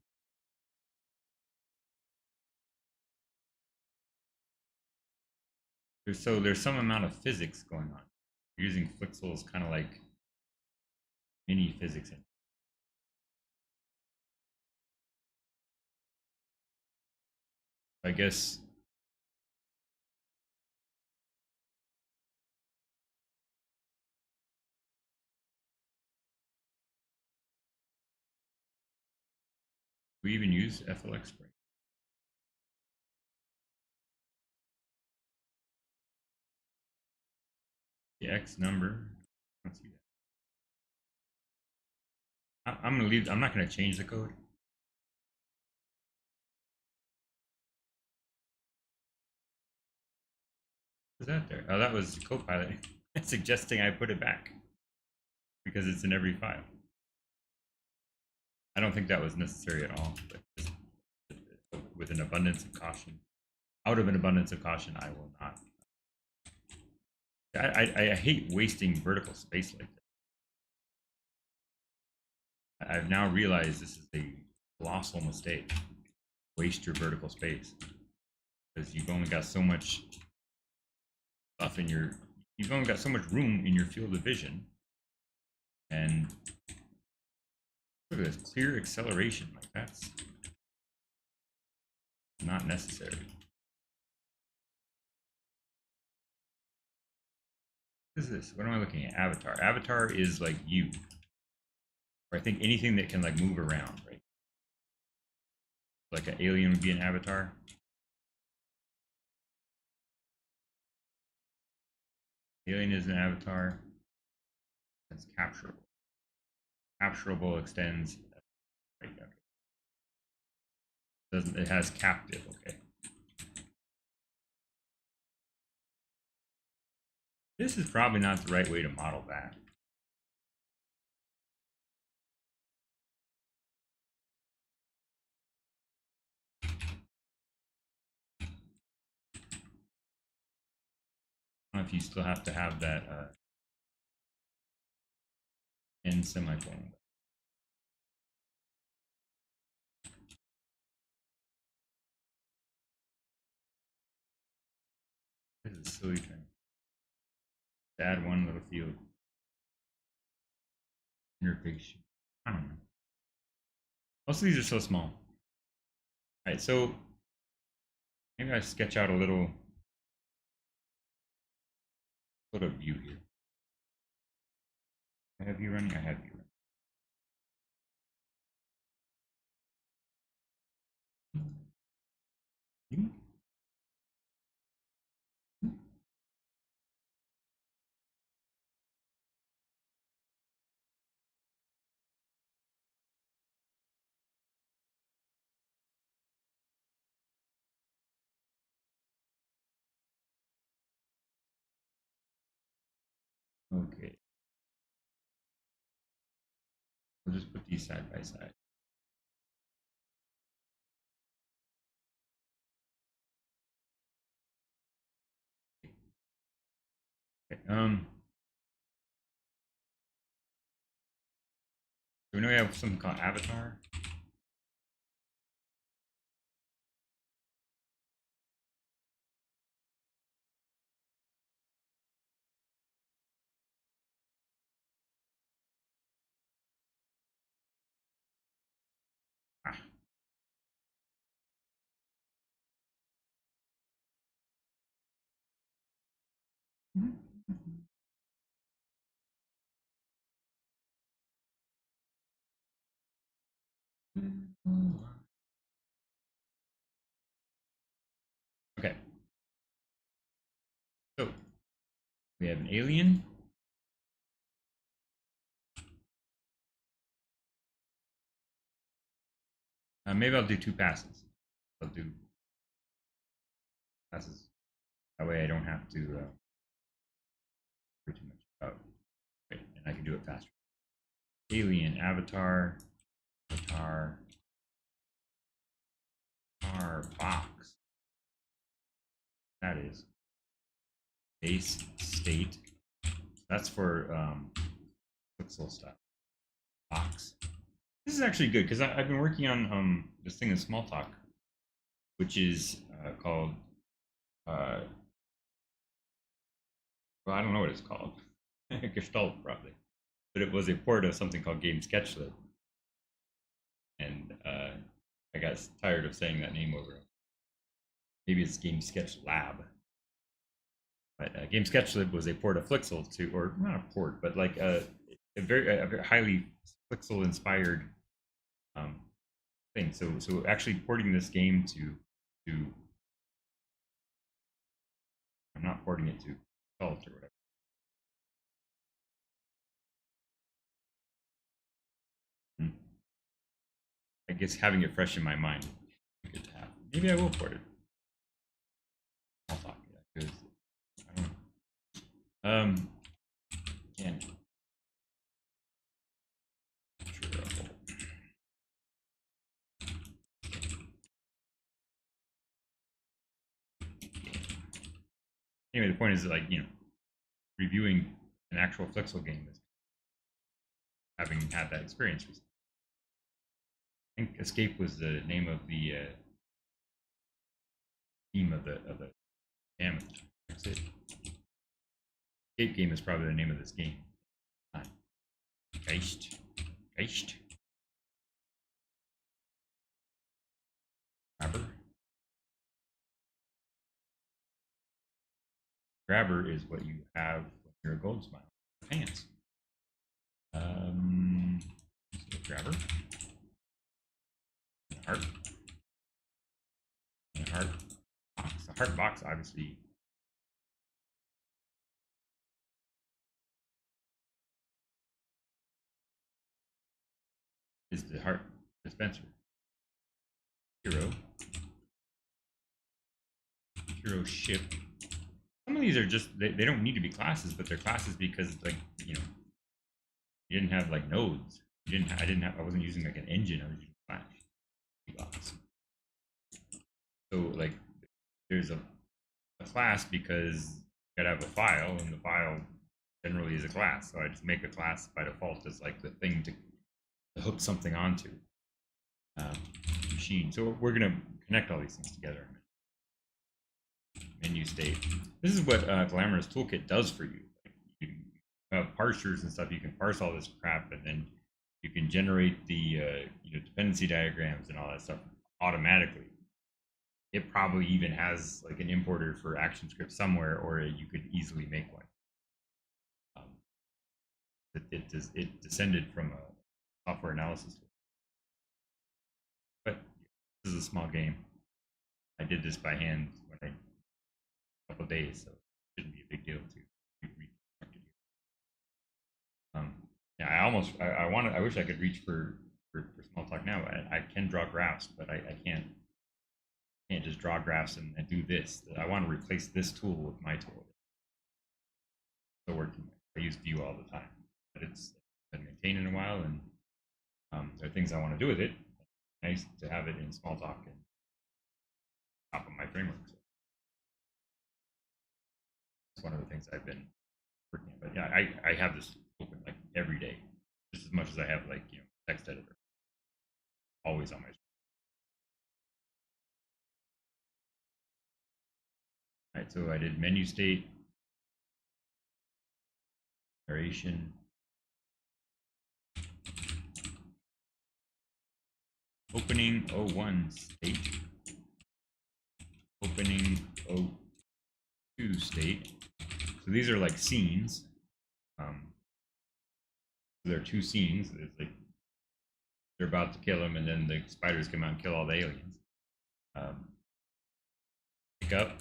there's some amount of physics going on. You're using Flixels kind of like mini physics. I guess we even use FLX break. The X number. Let's see that. I'm gonna leave. I'm not gonna change the code. Was that there? Oh, that was Copilot suggesting I put it back because it's in every file. I don't think that was necessary at all, but just with an abundance of caution. Out of an abundance of caution, I will not. I hate wasting vertical space like that. I've now realized this is a colossal mistake. Waste your vertical space because you've only got so much stuff in your. You've only got so much room in your field of vision, and look at this clear acceleration. Like that's not necessary. What is this? What am I looking at? Avatar. Avatar is like you. Or I think anything that can like move around, right? Like an alien would be an avatar. Alien is an avatar. It's capturable. Capturable extends. Right, okay. Doesn't it has captive? Okay. This is probably not the right way to model that. I don't know if you still have to have that and semicolon. This is silly trying to add one little field. Interface. I don't know. Most of these are so small. All right, so maybe I sketch out a little view here. I have you running. I have you running. Okay. We'll just put these side by side. Okay. So we know we have something called avatar. Ah. Okay. So we have an alien. Maybe I'll do 2 passes. I'll do passes. That way I don't have to worry too much about it, and I can do it faster. Alien, avatar, avatar, box. That is base state. That's for pixel stuff. Box. This is actually good because I've been working on this thing in Smalltalk, which is called well, I don't know what it's called. Gestalt probably, but it was a port of something called Game Sketchlib, and I got tired of saying that name over. Maybe it's Game Sketch Lab, but Game Sketchlib was a port of Flixel to, or not a port, but like a very highly Flixel inspired thing. So actually porting this game to I'm not porting it to Gestalt or whatever. I guess having it fresh in my mind is good to have. Maybe I will port it. I'll talk to that because I don't know. And anyway, the point is that, like, reviewing an actual Flixel game is having had that experience recently. I think Escape was the name of the theme of the jam. That's it. Escape game is probably the name of this game. Geist. Grabber. Grabber is what you have when you're a gold smile. Pants. Grabber. Heart. And heart box. The heart box obviously is the heart dispenser. Hero ship. Some of these are just they don't need to be classes, but they're classes because, like, you didn't have like nodes. I wasn't using like an engine. I was using Flash. So like there's a class because you gotta have a file, and the file generally is a class. So I just make a class by default as like the thing to hook something onto um, machine. So we're going to connect all these things together. Menu state. This is what Glamorous Toolkit does for you. Like you have parsers and stuff. You can parse all this crap, and then you can generate the dependency diagrams and all that stuff automatically. It probably even has like an importer for ActionScript somewhere, or you could easily make one. It descended from a software analysis tool. But this is a small game. I did this by hand when a couple of days, so it shouldn't be a big deal to reconstruct it. Yeah, I wish I could reach for small talk now. I can draw graphs, but I can't just draw graphs and do this. I want to replace this tool with my tool. Still working. I use View all the time, but it's been maintained in a while, and there are things I want to do with it. It's nice to have it in Smalltalk and top of my framework. So it's one of the things I've been working on. But yeah, I have this open like every day, just as much as I have like text editor, always on my screen. All right, so I did menu state, narration, opening 01 state, opening 02 state. So these are like scenes. There are two scenes. It's like they're about to kill him, and then the spiders come out and kill all the aliens. Pick up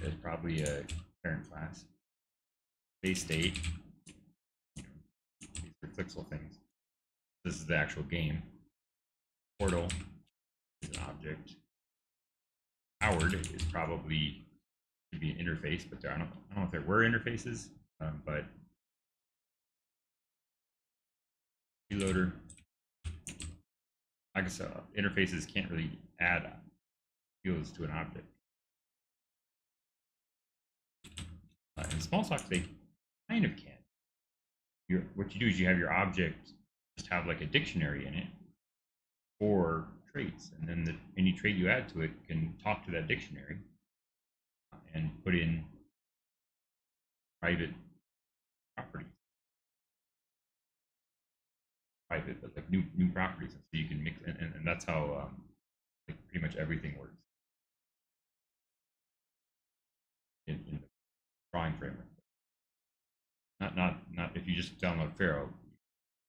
is probably a parent class. Base state. These are Clixel things. This is the actual game. Portal is an object. Howard is probably should be an interface, but I don't know if there were interfaces, but reloader. Like I said, interfaces can't really add fields to an object. In Smalltalk, they kind of can. What you do is you have your object just have like a dictionary in it for traits, and then any trait you add to it can talk to that dictionary and put in private properties. Private, but like new properties, so you can mix, and that's how like pretty much everything works in the drawing framework. Not if you just download Pharaoh,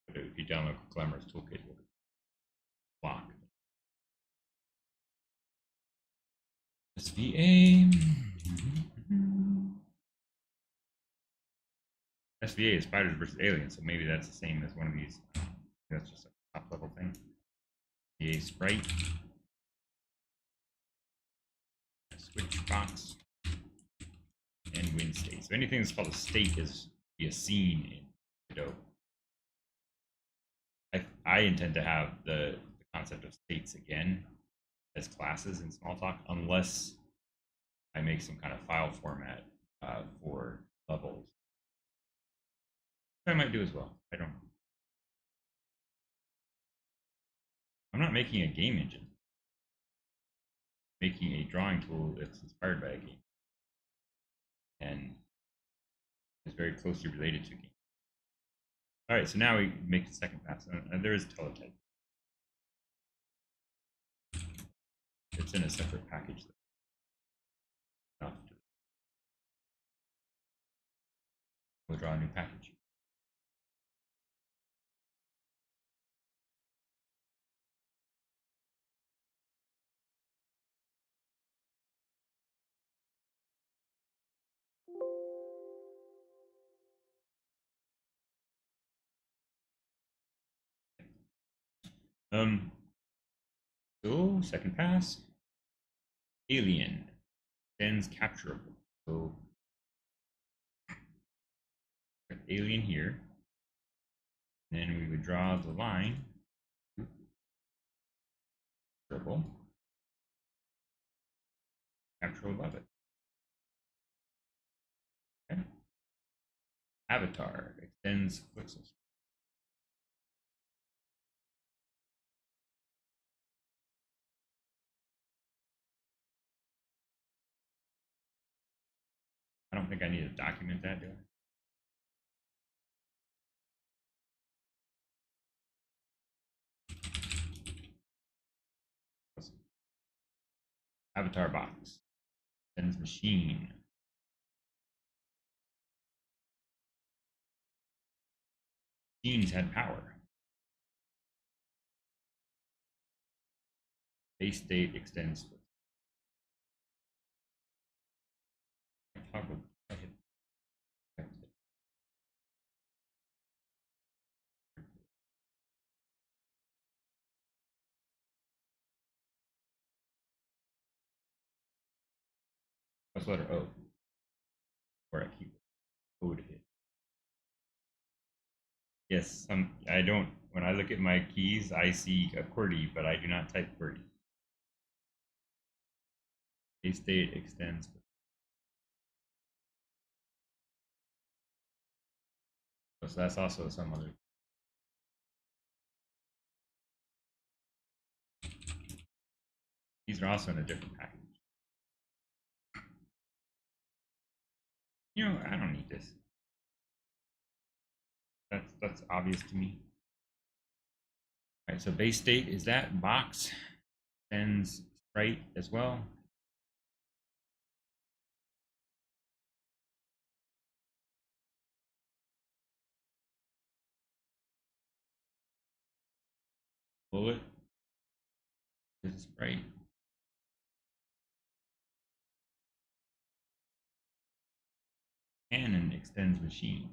but if you download Glamorous Toolkit, you'll block. SVA. SVA is spiders versus aliens, so maybe that's the same as one of these. That's just a top level thing. SVA sprite. Switch box. And win state. So anything that's called a state is be a scene in Godot. I intend to have the concept of states again as classes in Smalltalk, unless I make some kind of file format for levels. I might do as well. I don't know. I'm not making a game engine. I'm making a drawing tool that's inspired by a game and is very closely related to a game. All right, so now we make the second pass, and there is teletype. It's in a separate package. We'll draw a new package. So second pass, alien, sends capturable. So alien here. Then we would draw the line. Capturable. Capture above it. Okay. Avatar extends voxel. I don't think I need to document that, do I? Avatar box extends machine. Machines had power. Base state extends. Toggle. What's letter O? Where I keep code hit. Yes, I don't. When I look at my keys, I see a QWERTY, but I do not type QWERTY. Base state extends. So that's also some other. These are also in a different package. You know, I don't need this. That's obvious to me. All right, so base state is that box extends sprite as well. Bullet is sprite. Cannon extends machine.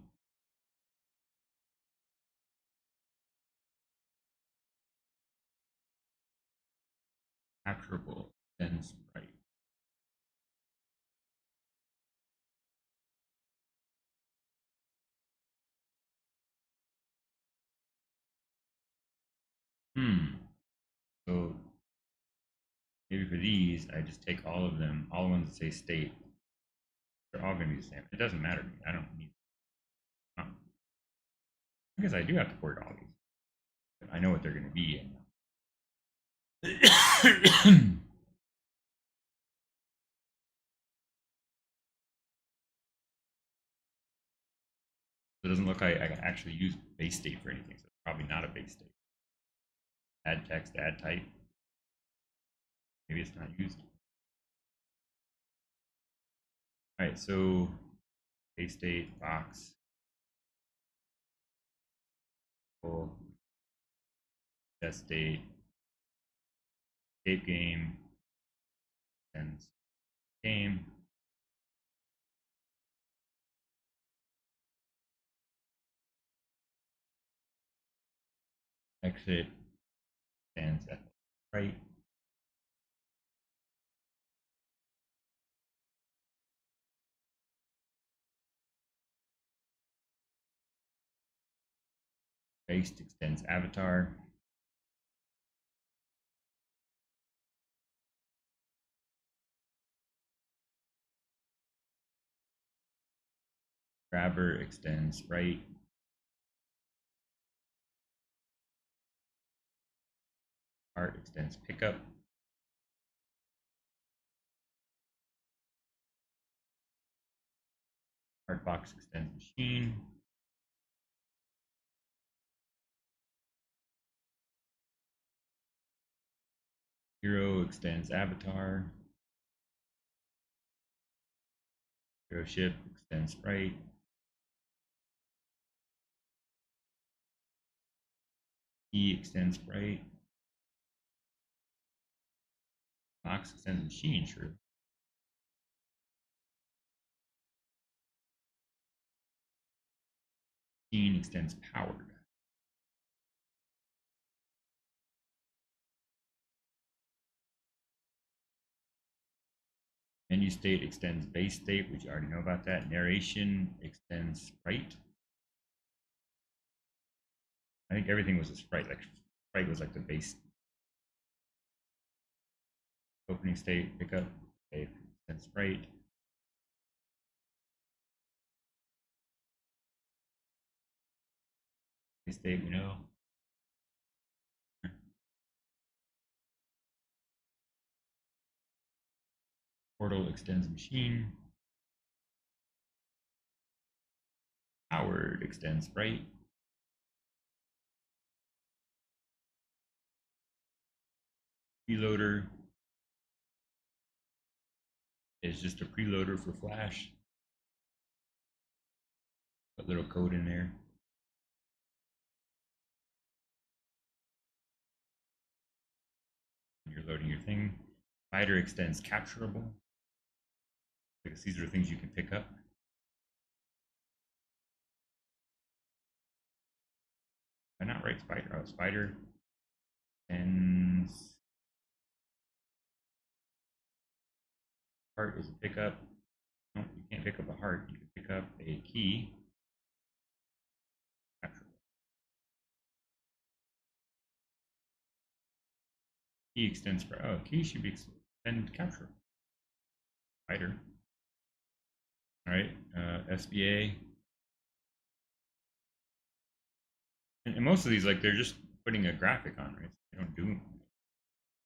Capturable extends sprite. So maybe for these, I just take all of them, all the ones that say state. They're all going to be the same. It doesn't matter to me. I don't need. Because I do have to port all these. But I know what they're going to be. It doesn't look like I can actually use base state for anything, so it's probably not a base state. Add text, add type. Maybe it's not used. All right, so base state box. Full test state. Escape game. And game. Exit stands at the right. Base extends avatar. Grabber extends right. Art extends pickup. Art box extends machine. Hero extends avatar. Hero ship extends sprite. E extends sprite. Box extends machine, true. Machine extends powered. Menu state extends base state, which you already know about that. Narration extends sprite. I think everything was a sprite. Like sprite was like the base. Opening state pickup. Okay, extends sprite. State, we know. Portal extends machine. Powered extends sprite. Preloader is just a preloader for Flash. Put little code in there. You're loading your thing. Spider extends capturable, because these are things you can pick up. Why not write spider? Oh, spider extends. Heart is a pickup. No, you can't pick up a heart. You can pick up a key. Capturable. Key extends. Oh, key should be extend capturable. Spider. All right, SBA. And most of these, like, they're just putting a graphic on, right? They don't do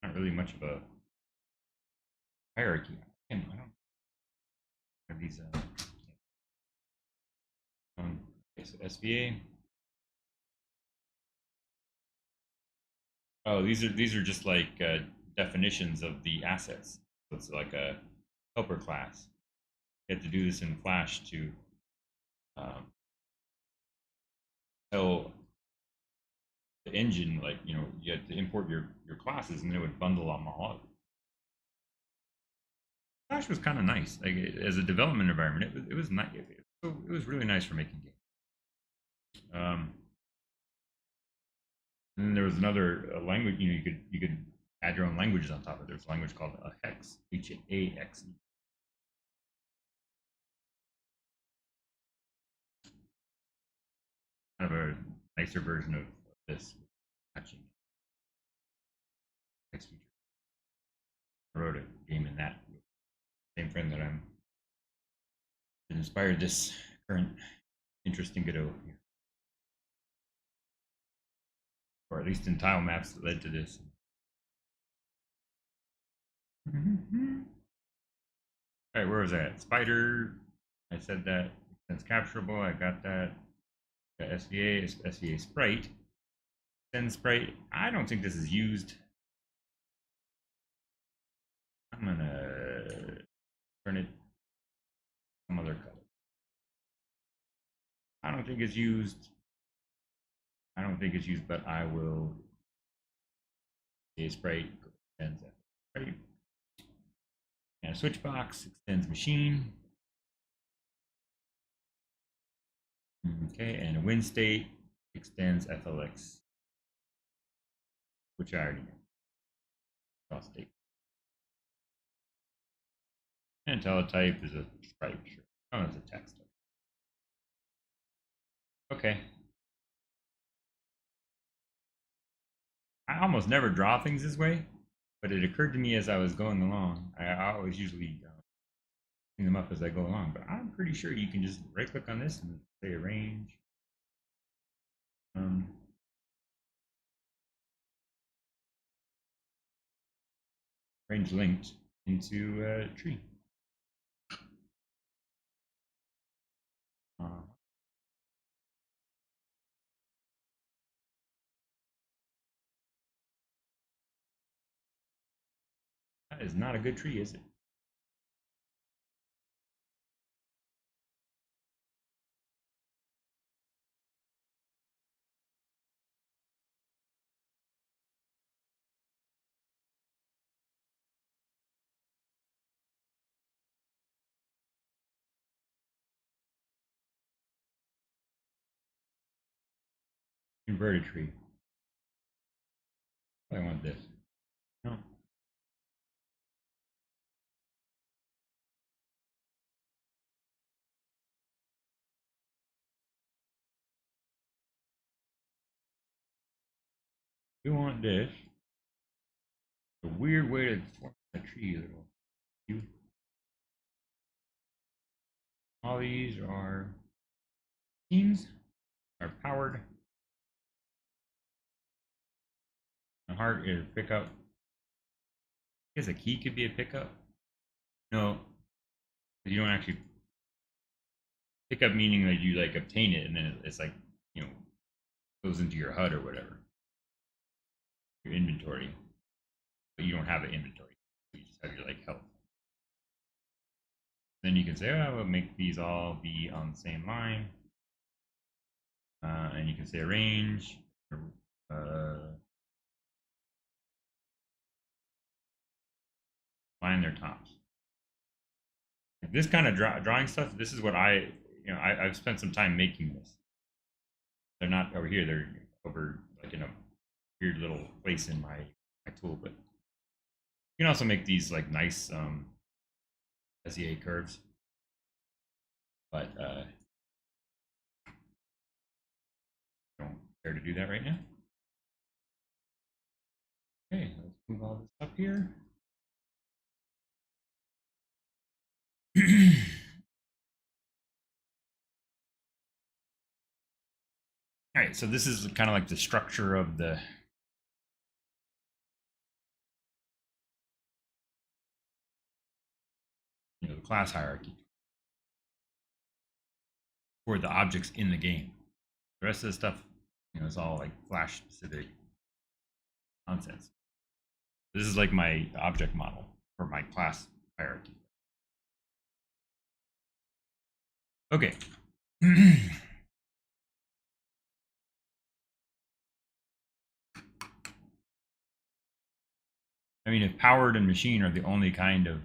not really much of a hierarchy. I don't have these. Okay, so SBA. Oh, these are just like definitions of the assets. So it's like a helper class. You have to do this in Flash to tell the engine, like, you know, you had to import your classes, and it would bundle them all up. Flash was kind of nice, like as a development environment. It was nice. It was really nice for making games. And then there was another language. You know, you could add your own languages on top of it. There's a language called Hex, HAXE. Kind of a nicer version of this patching text feature. I wrote a game in that. Same friend that inspired this current interest in Godot, or at least in tile maps that led to this. All right, where was that? Spider. I said that. Extends capturable. I got that. Got SVA. SVA sprite. Extend sprite. I don't think this is used. I'm gonna turn it some other color. I don't think it's used. I don't think it's used, but I will. SVA sprite extends sprite. And a switch box extends machine. Okay, and a win state extends FLX, which I already know. Cross state. And teletype is a sprite, sure. Oh, it's a text. Okay. I almost never draw things this way, but it occurred to me as I was going along. I always usually clean them up as I go along, but I'm pretty sure you can just right click on this and say arrange. Arrange linked into a tree. That is not a good tree, is it? Inverted tree. I want this. No. We want this. A weird way to form a tree, little. All these are teams, are powered. A heart is pickup. I guess a key could be a pickup. No, you don't actually pick up, meaning that you like obtain it and then it's like, you know, goes into your HUD or whatever, your inventory. But you don't have an inventory. You just have your like health. Then you can say, oh, we'll make these all be on the same line. And you can say arrange. Line their tops. This kind of drawing stuff, this is what I've spent some time making this. They're not over here, they're over like in a weird little place in my tool, but you can also make these like nice SEA curves. But don't care to do that right now. Okay, let's move all this up here. All right, so this is kind of like the structure of the the class hierarchy for the objects in the game. The rest of the stuff, is all like Flash specific nonsense. This is like my object model for my class hierarchy. Okay. I mean, if powered and machine are the only kind of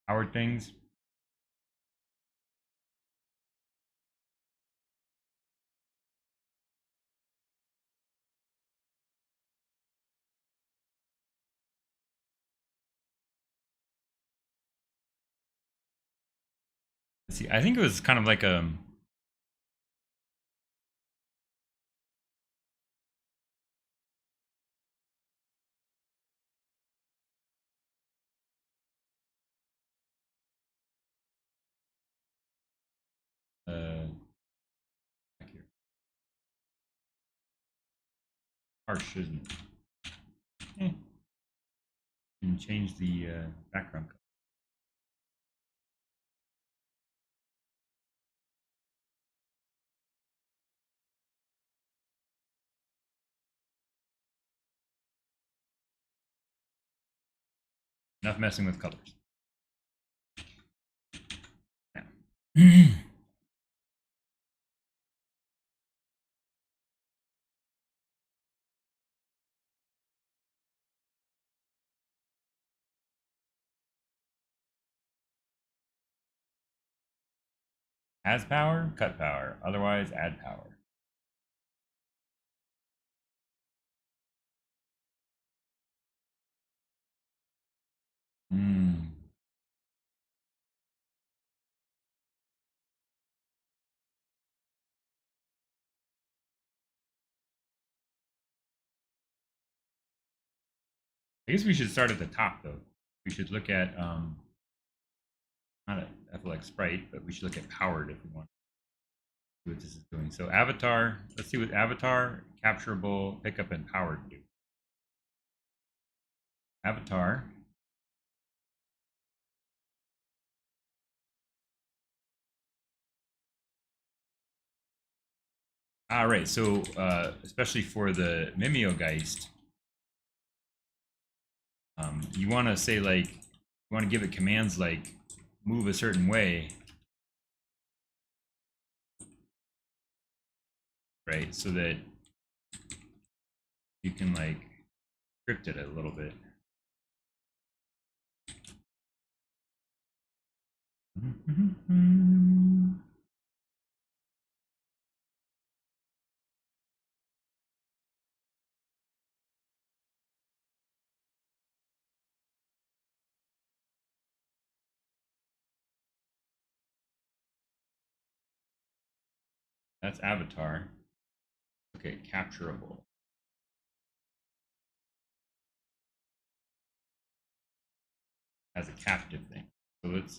powered things, let's see, I think it was kind of like a back here. Harsh, isn't it? You can change the background color. Enough messing with colors. Yeah. Has power, cut power. Otherwise, add power. Hmm. I guess we should start at the top though. We should look at not a FLX sprite, but we should look at powered if we want to see what this is doing. So avatar, let's see what avatar, capturable, pickup, and powered do. Avatar. All right, so especially for the Mimeogeist, you want to say like, you want to give it commands like move a certain way, right? So that you can like script it a little bit. That's avatar. Okay, capturable. As a captive thing. So let's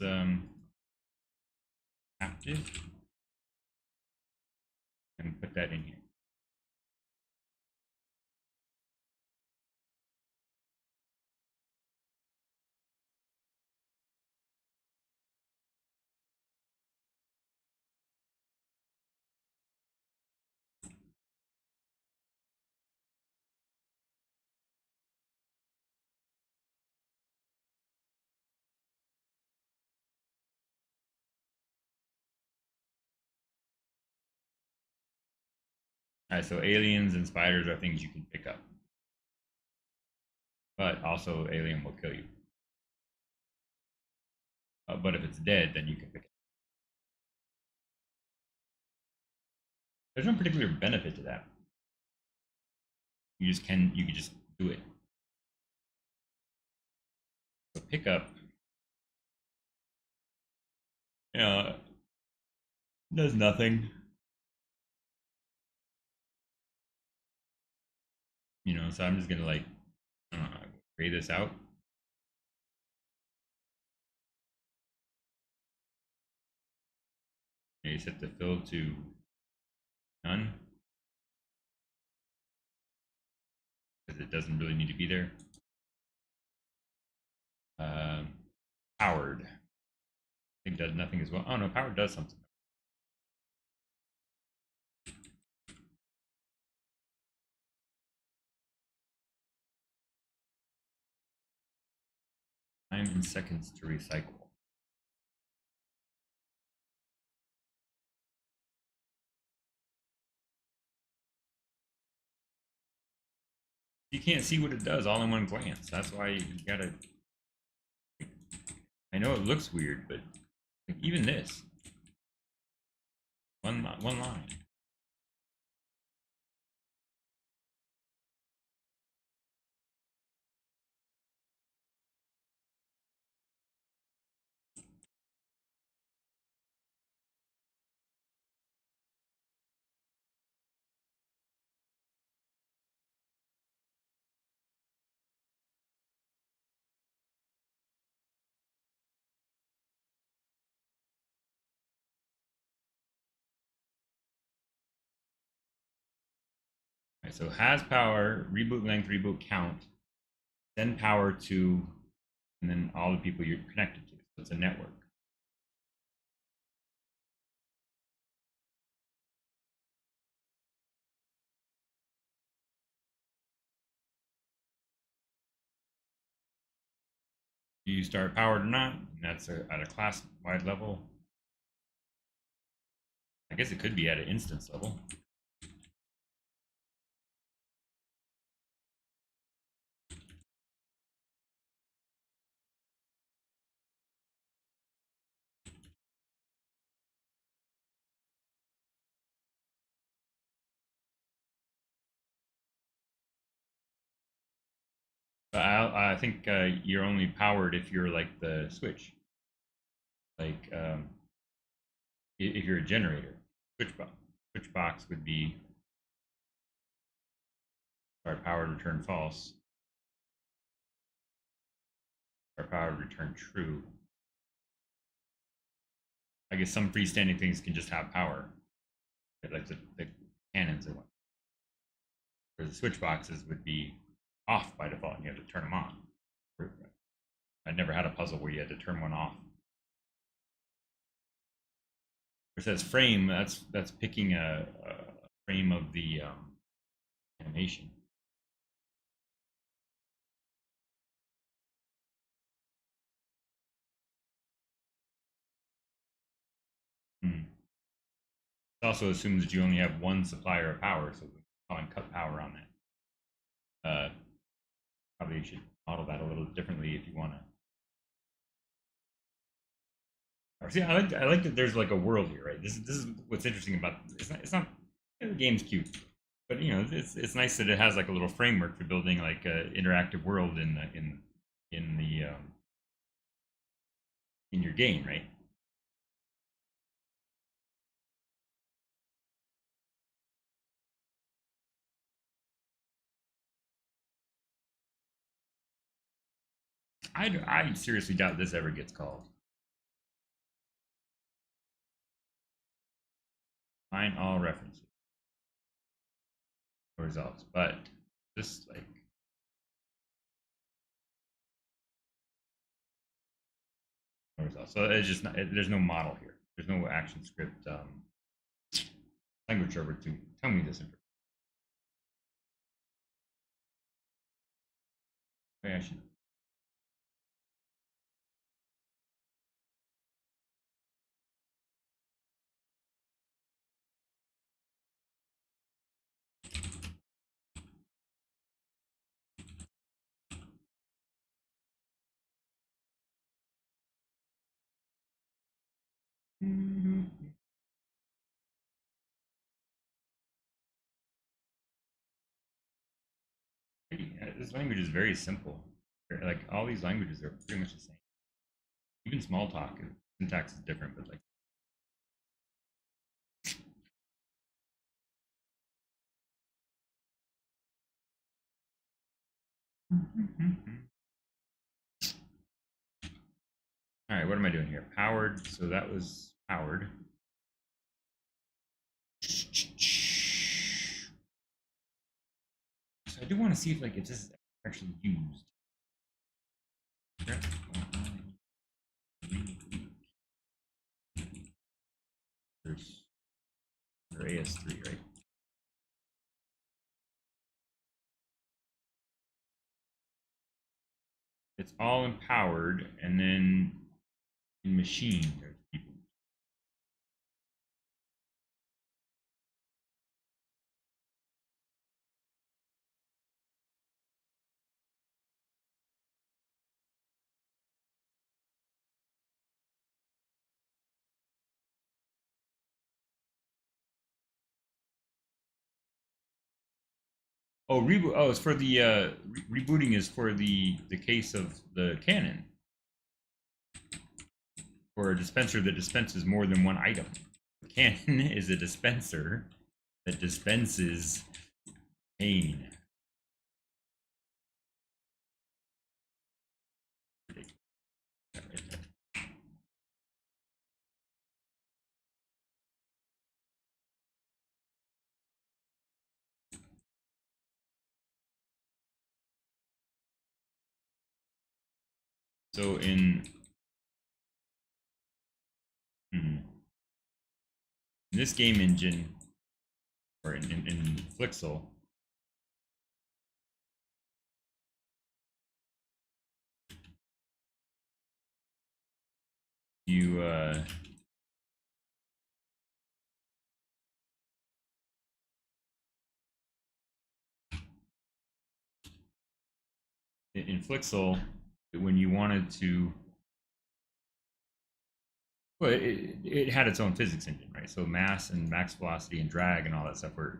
captive and put that in here. All right, so aliens and spiders are things you can pick up, but also alien will kill you. But if it's dead, then you can pick it. There's no particular benefit to that. You can just do it. So pick up, does nothing. So I'm just gonna like gray this out. You set the fill to none because it doesn't really need to be there. Um, Powered. I think does nothing as well. Oh no, powered does something. Time in seconds to recycle. You can't see what it does all in one glance. That's why you gotta. I know it looks weird, but like even this one line. Right, so has power, reboot length, reboot count, send power to, and then all the people you're connected to. So it's a network. Do you start powered or not? And that's at a class-wide level. I guess it could be at an instance level. But I think you're only powered if you're like the switch. Like if you're a generator, switch box would be start powered, return false. Start powered, return true. I guess some freestanding things can just have power, like the cannons and what. Whereas the switch boxes would be off by default, and you have to turn them on. I never had a puzzle where you had to turn one off. It says frame. That's picking a frame of the animation. It also assumes that you only have one supplier of power, so we can cut power on that. Probably should model that a little differently if you want to. See, I like that there's like a world here, right? This is what's interesting about it's not the game's cute, but it's nice that it has like a little framework for building like an interactive world in the in your game, right? I seriously doubt this ever gets called. Find all references or results, but just like no results. So it's just not, there's no model here. There's no action script language server to tell me this information. Maybe I should This language is very simple. Like all these languages are pretty much the same. Even Smalltalk, syntax is different, but like. All right, what am I doing here? Powered. So that was powered. So I do want to see if like if this is actually used. Or AS3, right? It's all empowered, and then in machine, there's people. Oh, reboot. Oh, it's for the rebooting is for the case of the cannon, or a dispenser that dispenses more than one item. The cannon is a dispenser that dispenses pain. So in this game engine, or in Flixel, you in Flixel, when you wanted to, well, it had its own physics engine, right? So mass and max velocity and drag and all that stuff were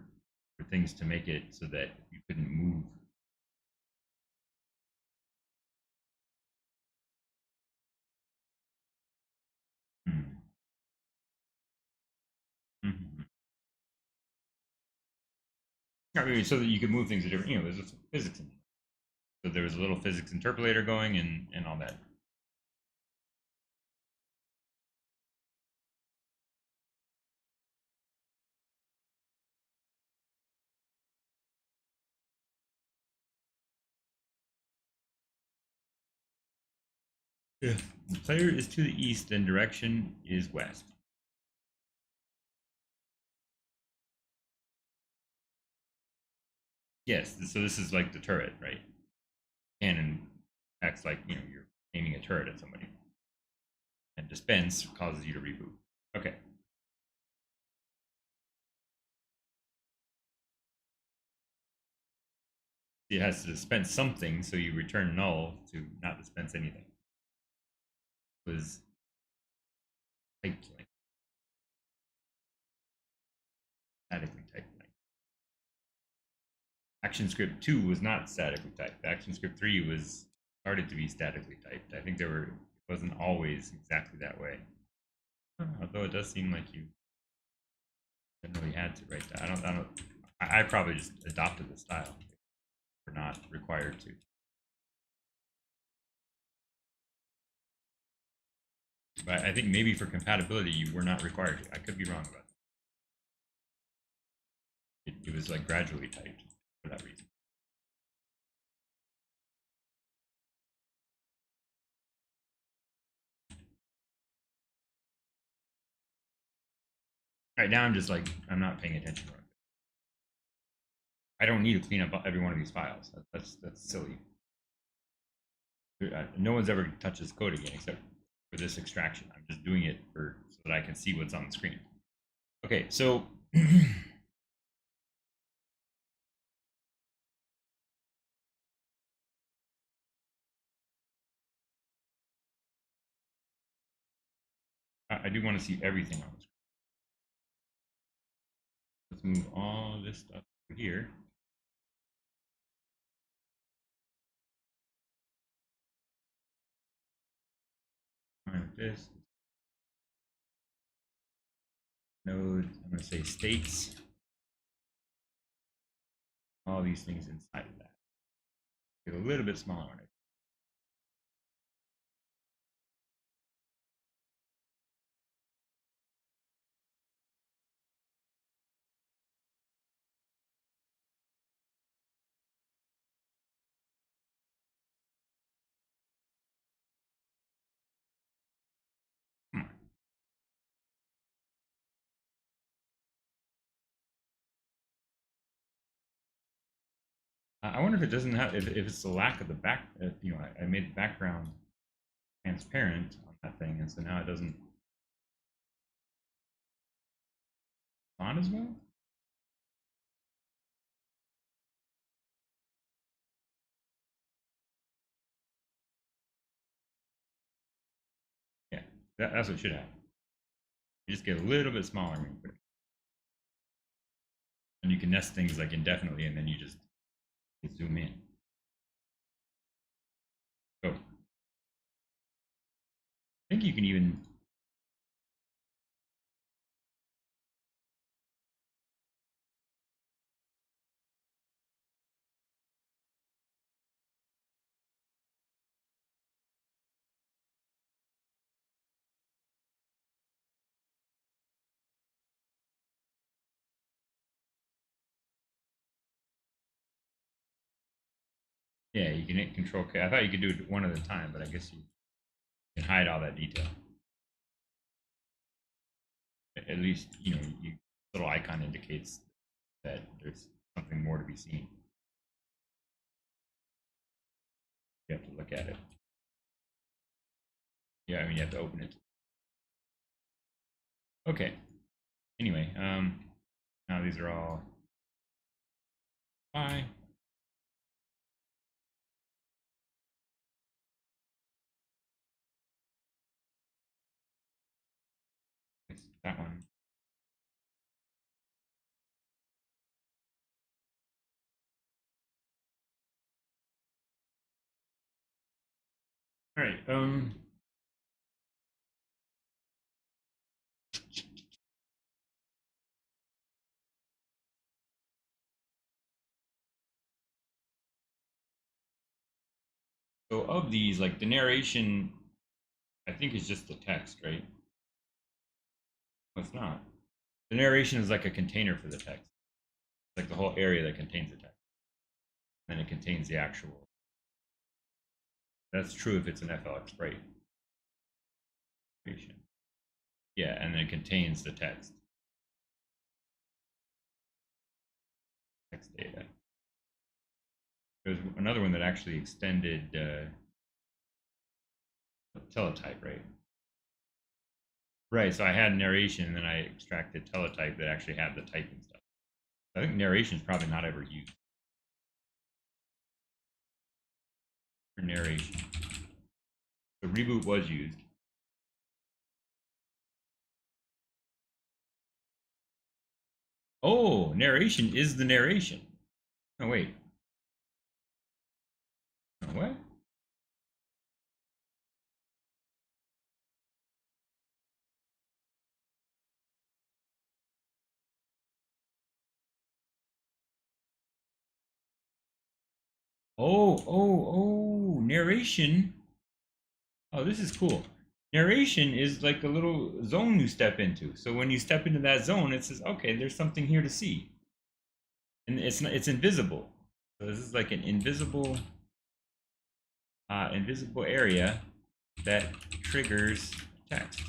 things to make it so that you couldn't move. Hmm. Mm-hmm. I mean, so that you could move things at different, there's a physics engine. So there was a little physics interpolator going and all that. If the player is to the east, then direction is west. Yes, so this is like the turret, right? Cannon acts like, you're aiming a turret at somebody. And dispense causes you to reboot. Okay. It has to dispense something, so you return null to not dispense anything. It was typed like statically typed. ActionScript 2 was not statically typed. ActionScript 3 was started to be statically typed. I think it wasn't always exactly that way. Although it does seem like you generally had to write that. I probably just adopted the style. We're not required to. But I think maybe for compatibility, you were not required to. I could be wrong about that. It was like gradually typed for that reason. Right now, I'm just like, I'm not paying attention. I don't need to clean up every one of these files. That's silly. No one's ever touched this code again except for this extraction. I'm just doing it so that I can see what's on the screen. Okay, so I do want to see everything on the screen. Let's move all this stuff over here. with this node, I'm going to say states, all these things inside of that. Get a little bit smaller. I wonder if it doesn't have, if it's the lack of the back, you know, I made the background transparent on that thing, and so now it doesn't on as well. Yeah, that's what should happen. You just get a little bit smaller when you put it. And you can nest things like indefinitely, and then you just zoom in. Go. I think you can even yeah, you can hit Control K. I thought you could do it one at a time, but I guess you can hide all that detail. At least, you know, you little icon indicates that there's something more to be seen. You have to look at it. Yeah, I mean, you have to open it. Okay. Anyway, now these are all fine. That one. All right. So of these, like the narration, I think is just the text, right? No, it's not. The narration is like a container for the text. It's like the whole area that contains the text. And it contains the actual. That's true if it's an FLX sprite. Yeah, and then it contains the text. Text data. There's another one that actually extended teletype, right? Right, so I had narration and then I extracted teletype that actually had the typing stuff. I think narration is probably not ever used. For narration. The reboot was used. Oh, narration is the narration. Oh, wait. Oh, what? Oh, narration. Oh, this is cool. Narration is like a little zone you step into. So when you step into that zone, it says, okay, there's something here to see. And it's not, it's invisible. So this is like an invisible area that triggers text.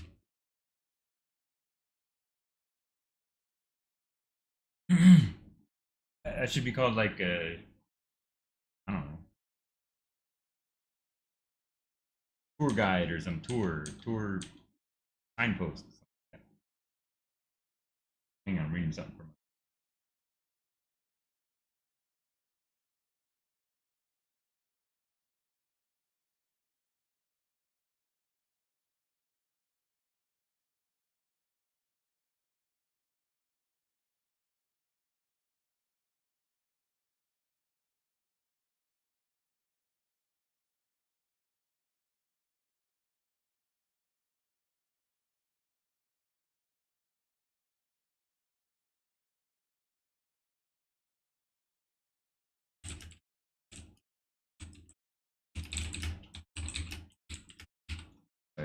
That should be called like a, I don't know, tour guide or some tour signpost. Hang on, I'm reading something from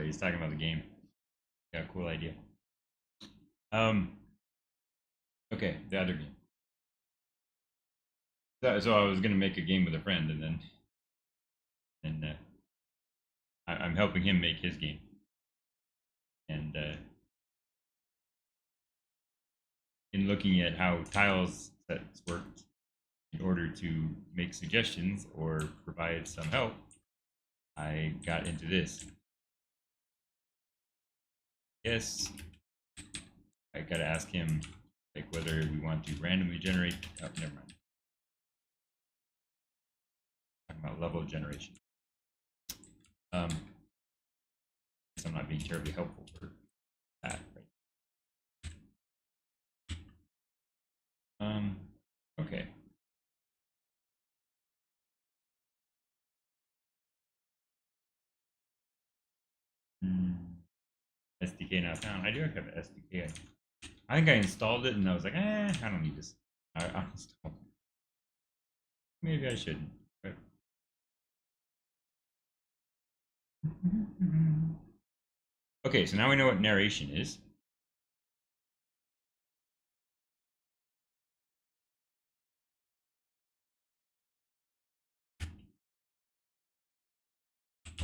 he's talking about the game. Yeah, cool idea. Okay, the other game. So I was gonna make a game with a friend, and I'm helping him make his game, and in looking at how tiles sets worked, in order to make suggestions or provide some help, I got into this. Yes, I gotta ask him like whether we want to randomly generate. Oh, never mind. Talking about level generation. Um, guess I'm not being terribly helpful for that. Right? Okay. SDK not found. I do have an SDK. I think I installed it and I was like, I don't need this. I installed it. Maybe I shouldn't. But... Okay, so now we know what narration is.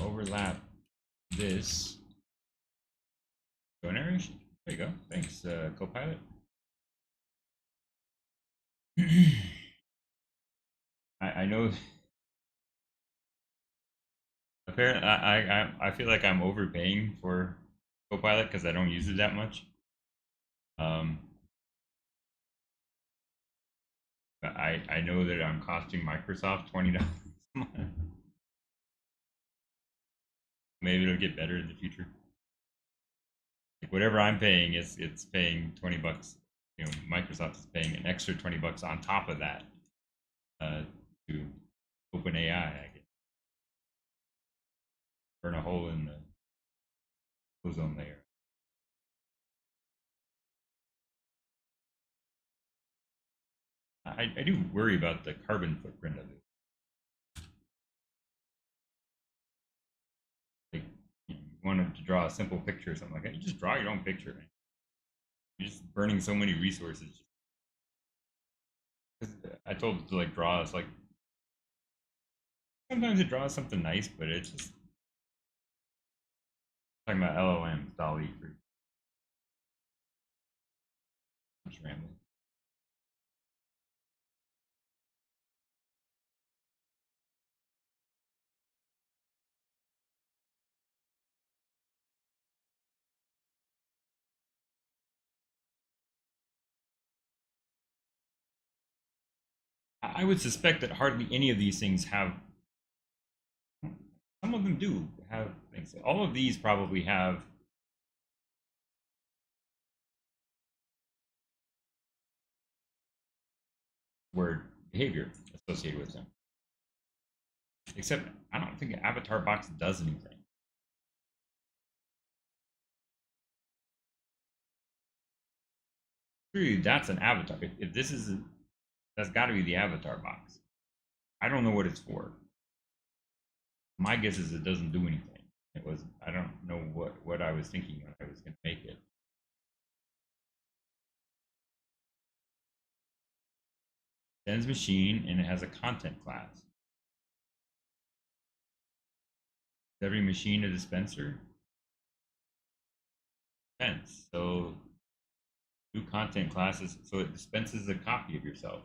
Overlap this. Go narration. There you go. Thanks, Copilot. I know. Apparently, I feel like I'm overpaying for Copilot because I don't use it that much. But I know that I'm costing Microsoft $20 a month. Maybe it'll get better in the future. Like whatever I'm paying it's paying $20. You know, Microsoft is paying an extra $20 on top of that to OpenAI. I guess. Burn a hole in the ozone layer. I do worry about the carbon footprint of it. Like you wanted to draw a simple picture or something like that, you just draw your own picture. Man. You're just burning so many resources. I told it to like draw. It's like sometimes it draws something nice, but it's just talking about LLMs, Dolly for just rambling. I would suspect that hardly any of these things have. Some of them do have things. All of these probably have word behavior associated with them. Except I don't think Avatar Box does anything. Really, that's an avatar. If this is, that's got to be the Avatar Box. I don't know what it's for. My guess is it doesn't do anything. It was, I don't know what I was thinking when I was going to make it. Sends machine and it has a content class. Is every machine a dispenser? Dispense. So do content classes. So it dispenses a copy of yourself.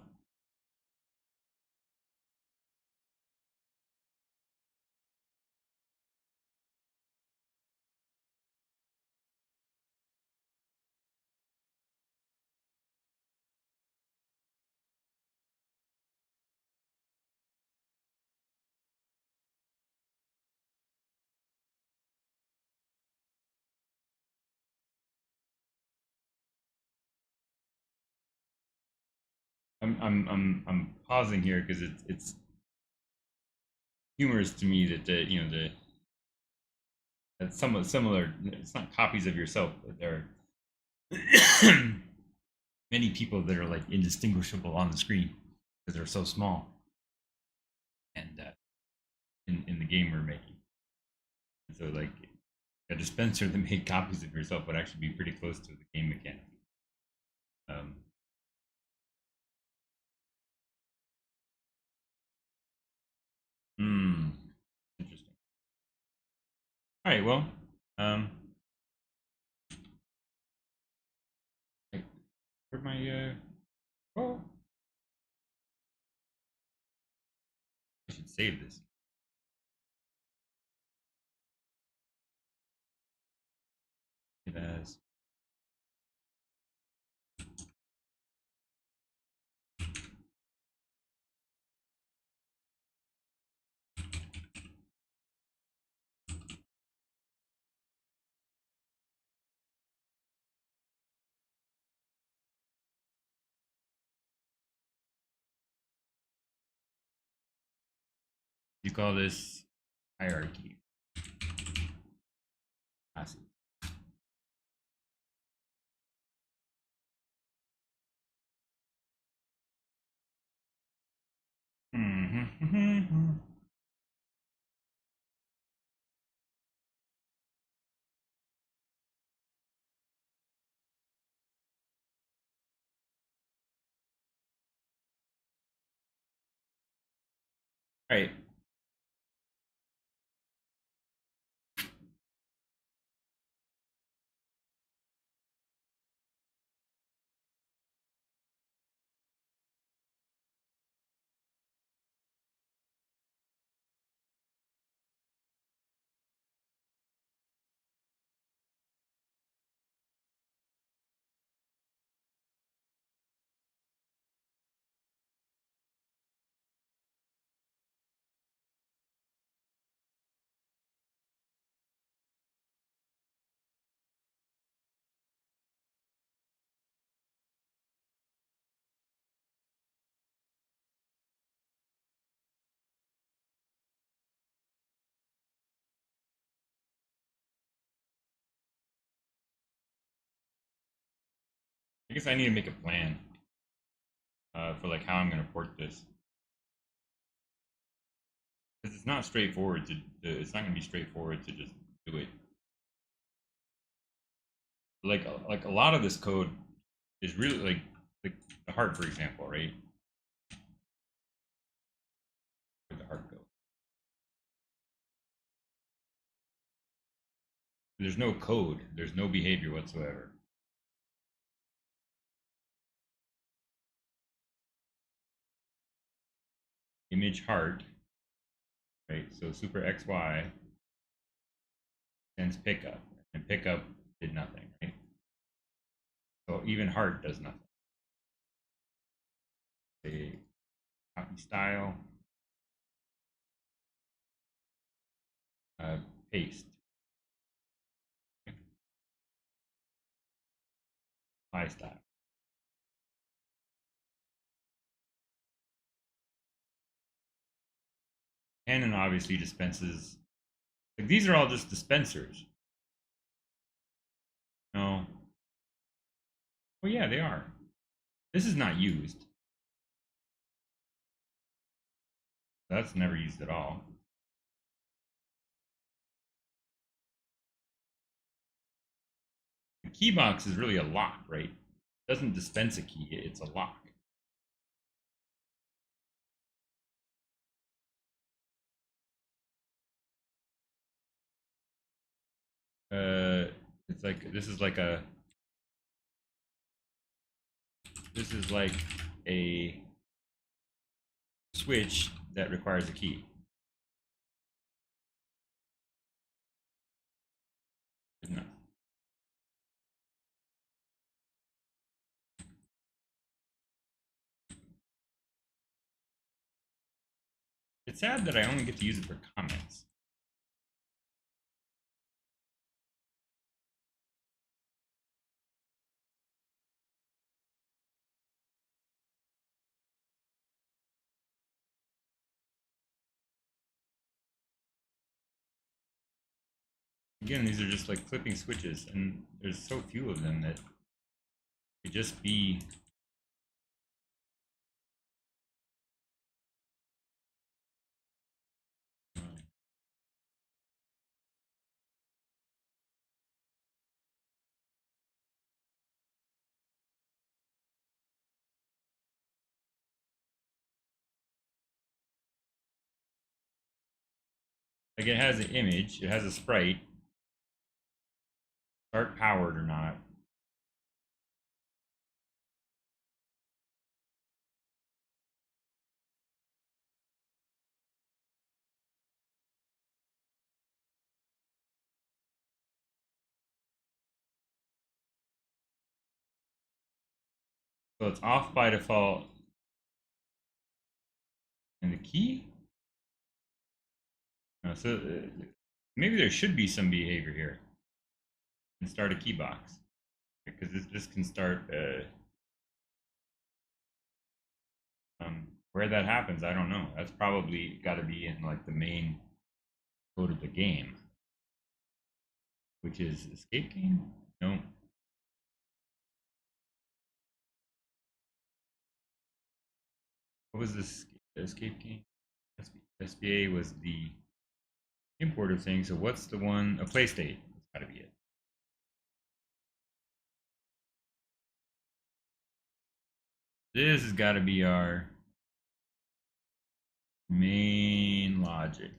I'm pausing here because it's humorous to me that the that's somewhat similar. It's not copies of yourself, but there are many people that are like indistinguishable on the screen because they're so small. And in the game we're making, and so like a dispenser that made copies of yourself would actually be pretty close to the game mechanic. Um, Interesting. All right, well, um, where'd my oh, I should save this. It as you call this hierarchy classes. All right. I guess I need to make a plan for like how I'm going to port this, because it's not straightforward it's not going to be straightforward to just do it. Like a lot of this code is really like the heart, for example, right? Where'd the heart go? There's no code. There's no behavior whatsoever. Image heart, right? So super XY sends pickup, and pickup did nothing, right? So even heart does nothing. A copy style, paste, apply style. Canon obviously dispenses. Like these are all just dispensers. No. Well, yeah, they are. This is not used. That's never used at all. The key box is really a lock, right? It doesn't dispense a key, it's a lock. Uh, it's like this is like a switch that requires a key. Isn't it? It's sad that I only get to use it for comments. Again, these are just like flipping switches, and there's so few of them that could just be Like it has an image, it has a sprite, start powered or not. So it's off by default. And the key? No, so maybe there should be some behavior here. And start a key box. Because this can start where that happens, I don't know. That's probably got to be in like the main code of the game, which is escape game. No, what was this escape game? SBA was the import of things. So what's the one? A play state. That's got to be it. This has got to be our main logic.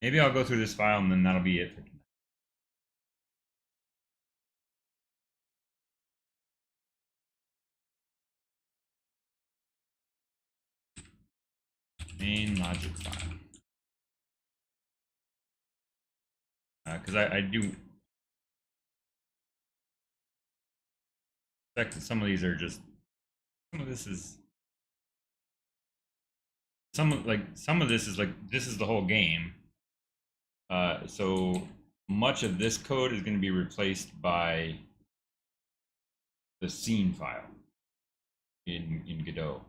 Maybe I'll go through this file and then that'll be it for tonight. Main logic file. Because I do expect that some of these are just, some of this is, some of this is like, this is the whole game. So much of this code is going to be replaced by the scene file in Godot.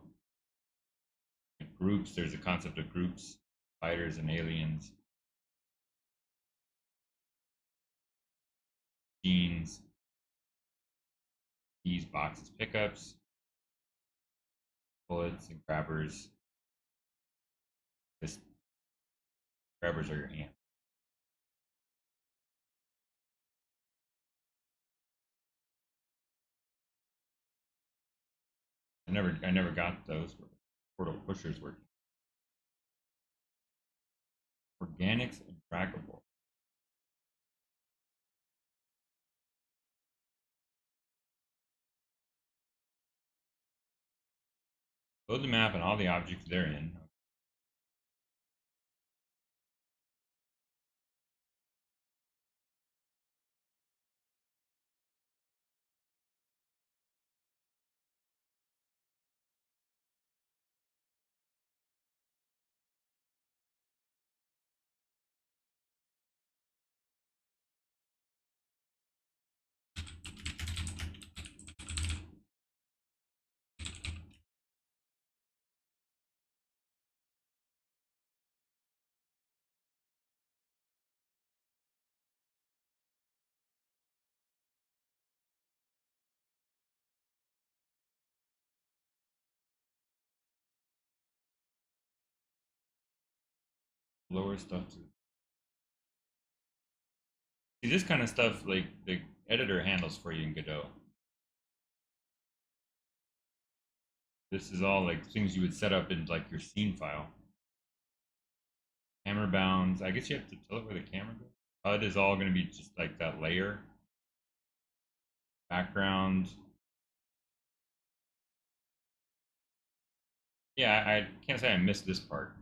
Groups, there's a concept of groups, fighters and aliens, genes, keys, boxes, pickups, bullets, and grabbers. This grabbers are your hands. I never got those. Portal pushers working. Organics and trackable. Load the map and all the objects therein. Lower stuff to see this kind of stuff like the editor handles for you in Godot. This is all like things you would set up in like your scene file. Camera bounds. I guess you have to tell it where the camera goes. HUD is all going to be just like that layer. Background. Yeah, I can't say I missed this part.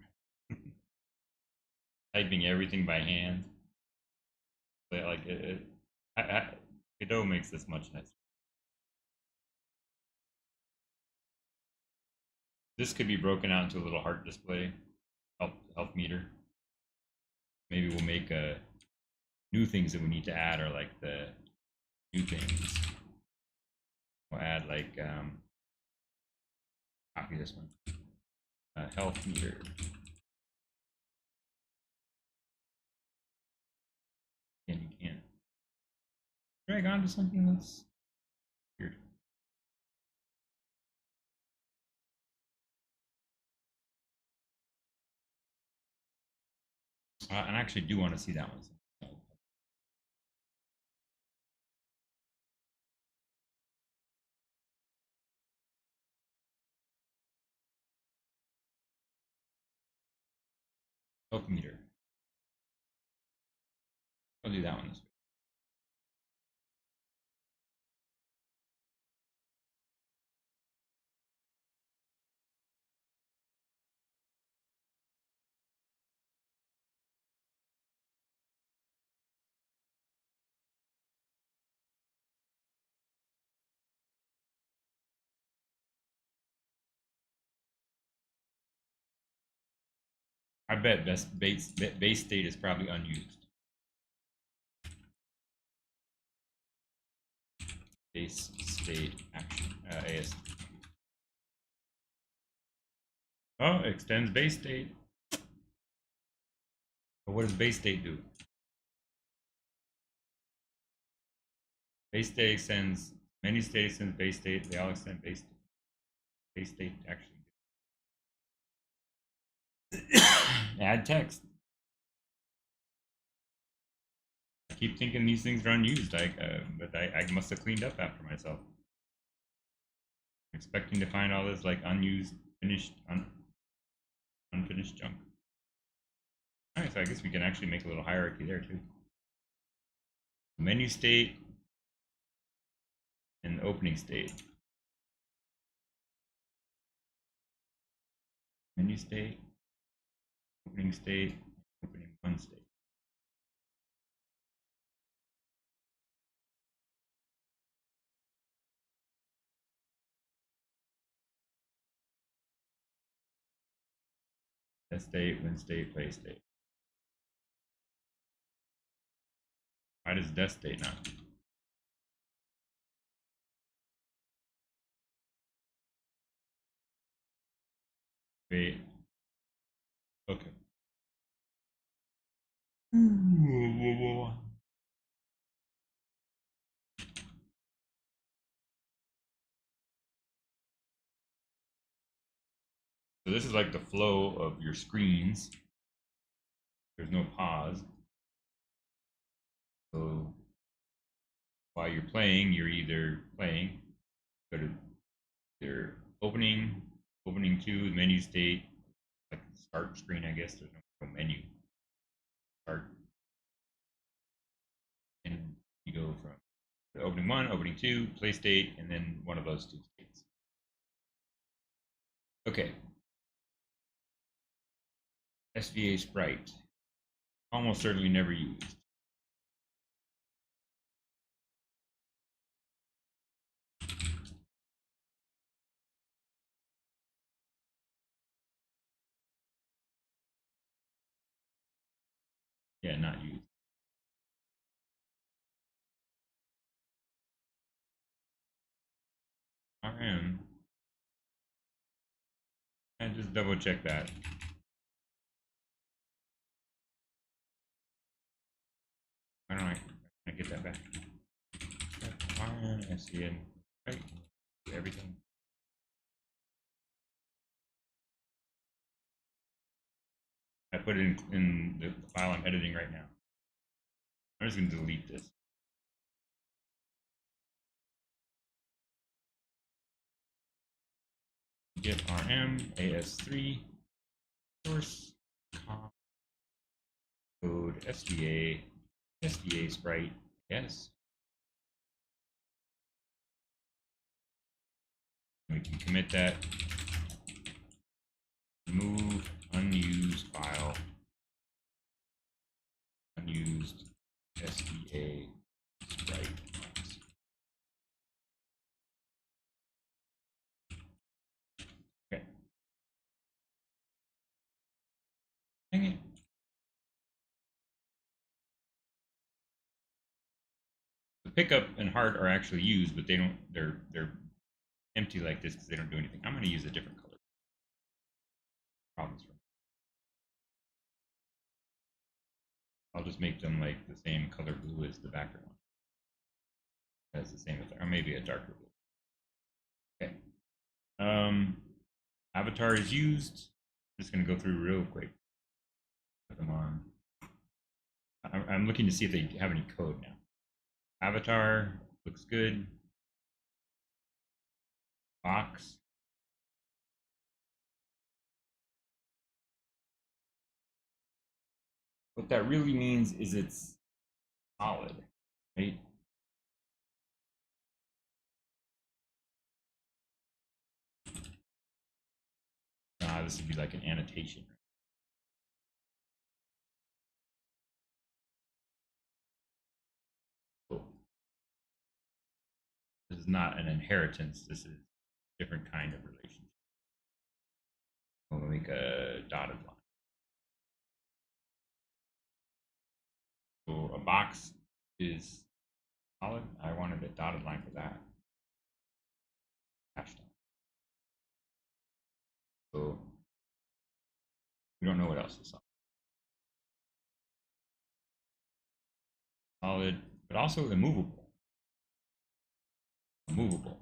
Typing everything by hand. But like Godot makes this much nicer. This could be broken out into a little heart display, health meter. Maybe we'll make new things that we need to add, or like the new things. We'll add like copy this one. Health meter. And you can't drag onto something that's weird. And I actually do want to see that one. Health meter. I'll do that one this week. I bet base state is probably unused. Base state action AS. Oh, extends base state. But what does base state do? Base state extends menu state extends base state. They all extend base state. Base state actually. Add text. I keep thinking these things are unused, but I must have cleaned up after myself. I'm expecting to find all this like unused, unfinished junk. All right, so I guess we can actually make a little hierarchy there too. Menu state and opening state. Menu state, opening state, opening one state. Test state, win state, play state. Why does death state not? Wait. Okay. So this is like the flow of your screens. There's no pause. So while you're playing, you're either playing, go to either opening 2, menu state, like the start screen, I guess. There's no menu. Start. And you go from opening 1, opening 2, play state, and then one of those 2 states. Okay. SVA sprite. Almost certainly never used. Yeah, not used. RM. And just double check that. Why don't I get that back? RM, SCN, right? Everything. I put it in the file I'm editing right now. I'm just going to delete this. Get RM AS3 source code SVA sprite yes. We can commit that. Remove unused file. Unused SVA sprite. Okay. Dang it. The pickup and heart are actually used, but they're empty like this because they don't do anything. I'm going to use a different color. Problems from. I'll just make them like the same color blue as the background. That's the same effect, or maybe a darker blue. Okay. Avatar is used. I'm just going to go through real quick. Put them on. I'm looking to see if they have any code now. Avatar looks good. Box. What that really means is it's solid, right? This would be like an annotation. Cool. This is not an inheritance. This is a different kind of relationship. We'll make a dotted line. So a box is solid. I wanted a dotted line for that. Hashtag. So we don't know what else is solid. Solid, but also immovable. Movable.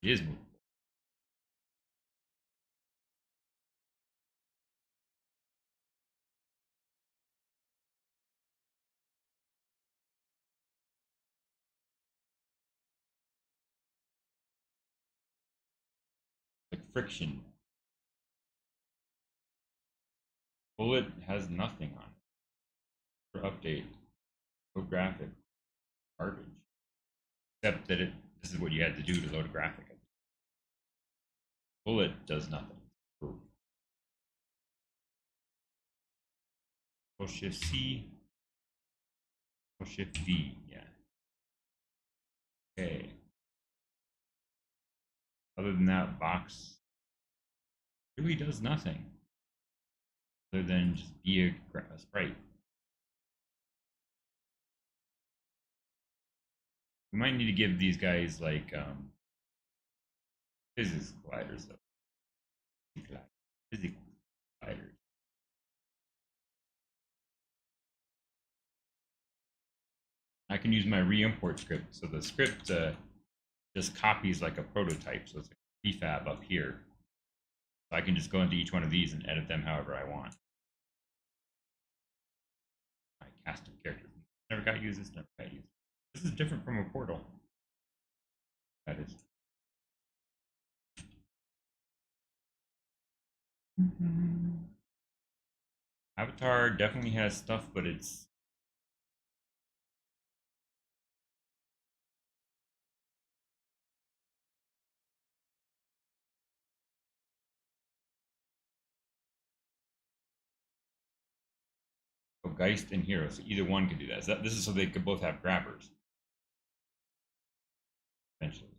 It is movable. Like friction. Bullet has nothing on it. For update, no graphic, garbage. Except that this is what you had to do to load a graphic. Bullet does nothing. Cool. Shift C. Shift V. Yeah. Okay. Other than that, box really does nothing other than just be a sprite. We might need to give these guys like physics colliders though. Physics colliders. I can use my re-import script. So the script just copies like a prototype. So it's like a prefab up here. So I can just go into each one of these and edit them however I want. My cast of characters. Never got used this, never got used. This is different from a portal. That is. Avatar definitely has stuff, but it's Geist and Hero, so either one could do that. This is so they could both have grabbers. Eventually.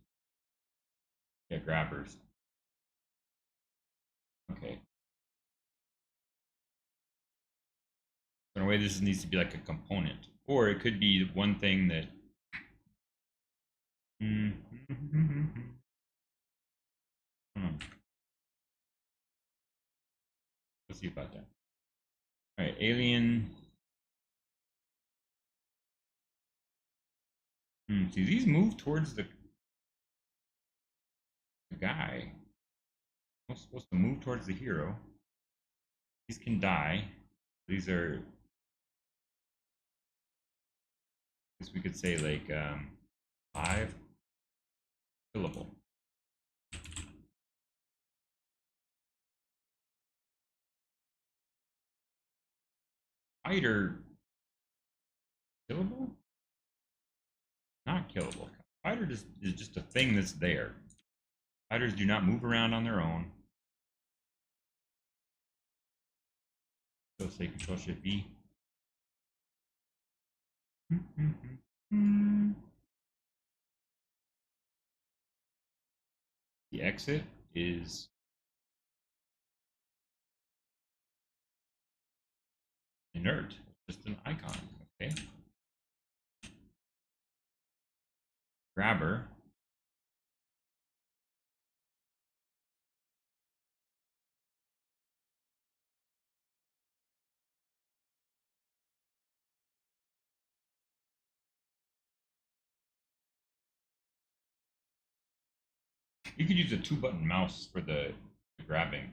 Yeah, grabbers. Okay. So in a way, this needs to be like a component. Or it could be one thing that... Let's see about that. All right, alien. See, these move towards the guy. I'm supposed to move towards the hero. These can die. These are, I guess we could say like 5 killable. Fighter killable? Not killable. Fighter is just a thing that's there. Fighters do not move around on their own. So say Control Shift V. The exit is inert, just an icon. Okay. Grabber. You could use a 2-button mouse for the grabbing.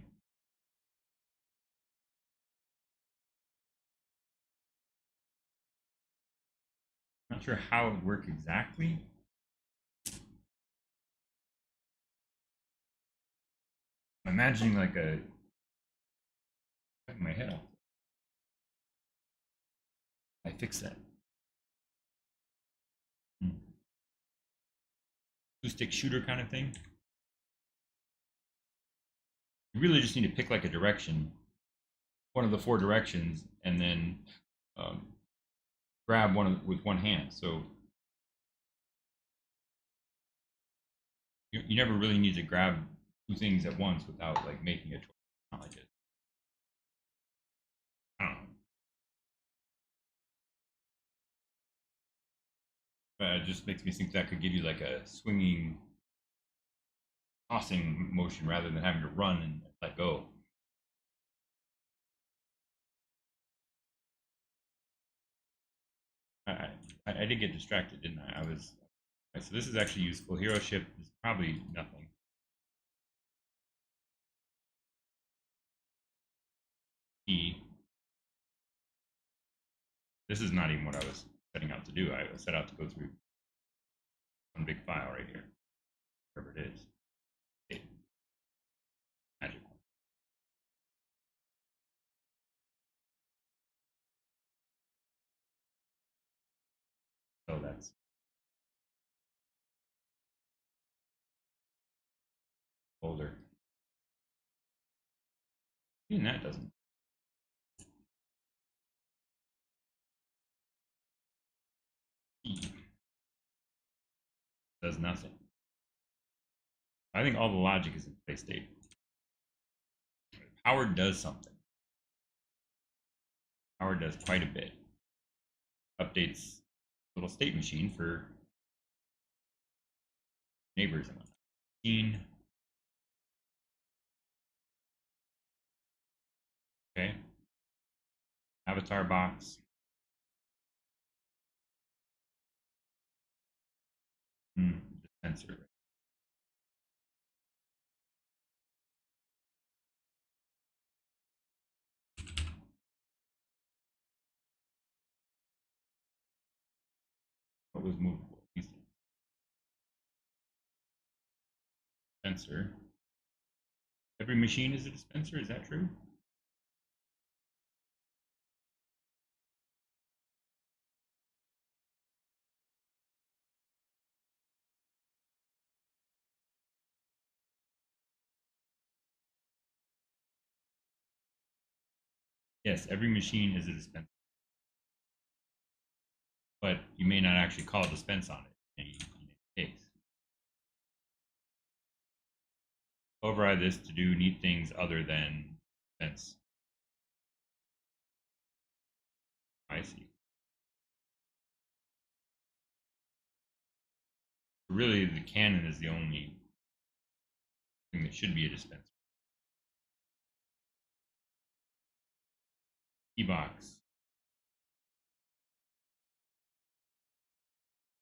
Not sure how it would work exactly. I'm imagining like a my head off. I fix that. Two stick shooter kind of thing. You really just need to pick like a direction, one of the four directions, and then um, grab with one hand. So you never really need to grab two things at once without like making a choice. Not like it. I don't know. But it just makes me think that could give you like a swinging, tossing motion rather than having to run and let go. I, I did get distracted, didn't I? I was. Okay, so this is actually useful. Hero ship is probably nothing. E. This is not even what I was setting out to do. I set out to go through one big file right here, wherever it is. Okay. Magic one. So that's folder. Even that doesn't. E does nothing. I think all the logic is in play state. Power does something. Power does quite a bit. Updates little state machine for neighbors and whatnot. Machine. Okay. Avatar box. Dispenser. What was movable? Dispenser. Every machine is a dispenser. Is that true? Yes, every machine is a dispenser, but you may not actually call dispense on it in any case. Override this to do neat things other than dispense. I see. Really, the cannon is the only thing that should be a dispenser. Keybox is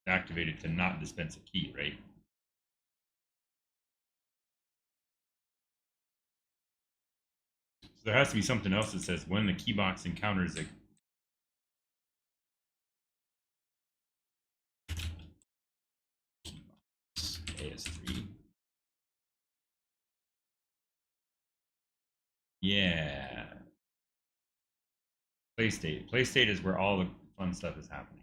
activated to not dispense a key, right? So there has to be something else that says when the keybox encounters a AS3. Yeah. Play state. Play state is where all the fun stuff is happening.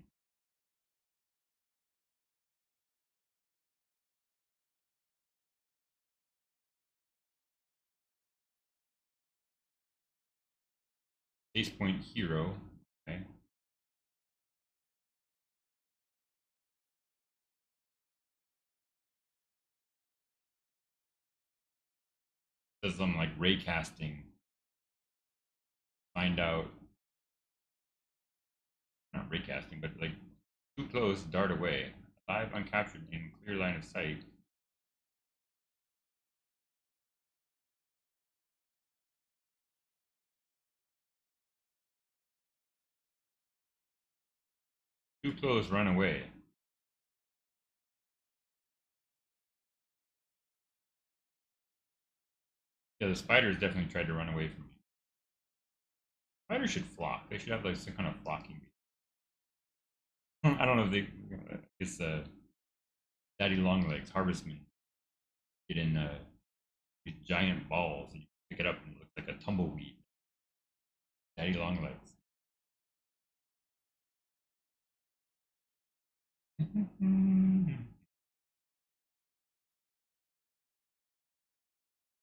Base point hero. Okay. Does some like ray casting. Find out. Not ray casting, but like too close, dart away. Live uncaptured in clear line of sight. Too close, run away. Yeah, the spiders definitely tried to run away from me. Spiders should flock. They should have like some kind of flocking. I don't know if they. It's daddy long legs harvestman. Get in these giant balls and you pick it up and it looks like a tumbleweed. Daddy long legs.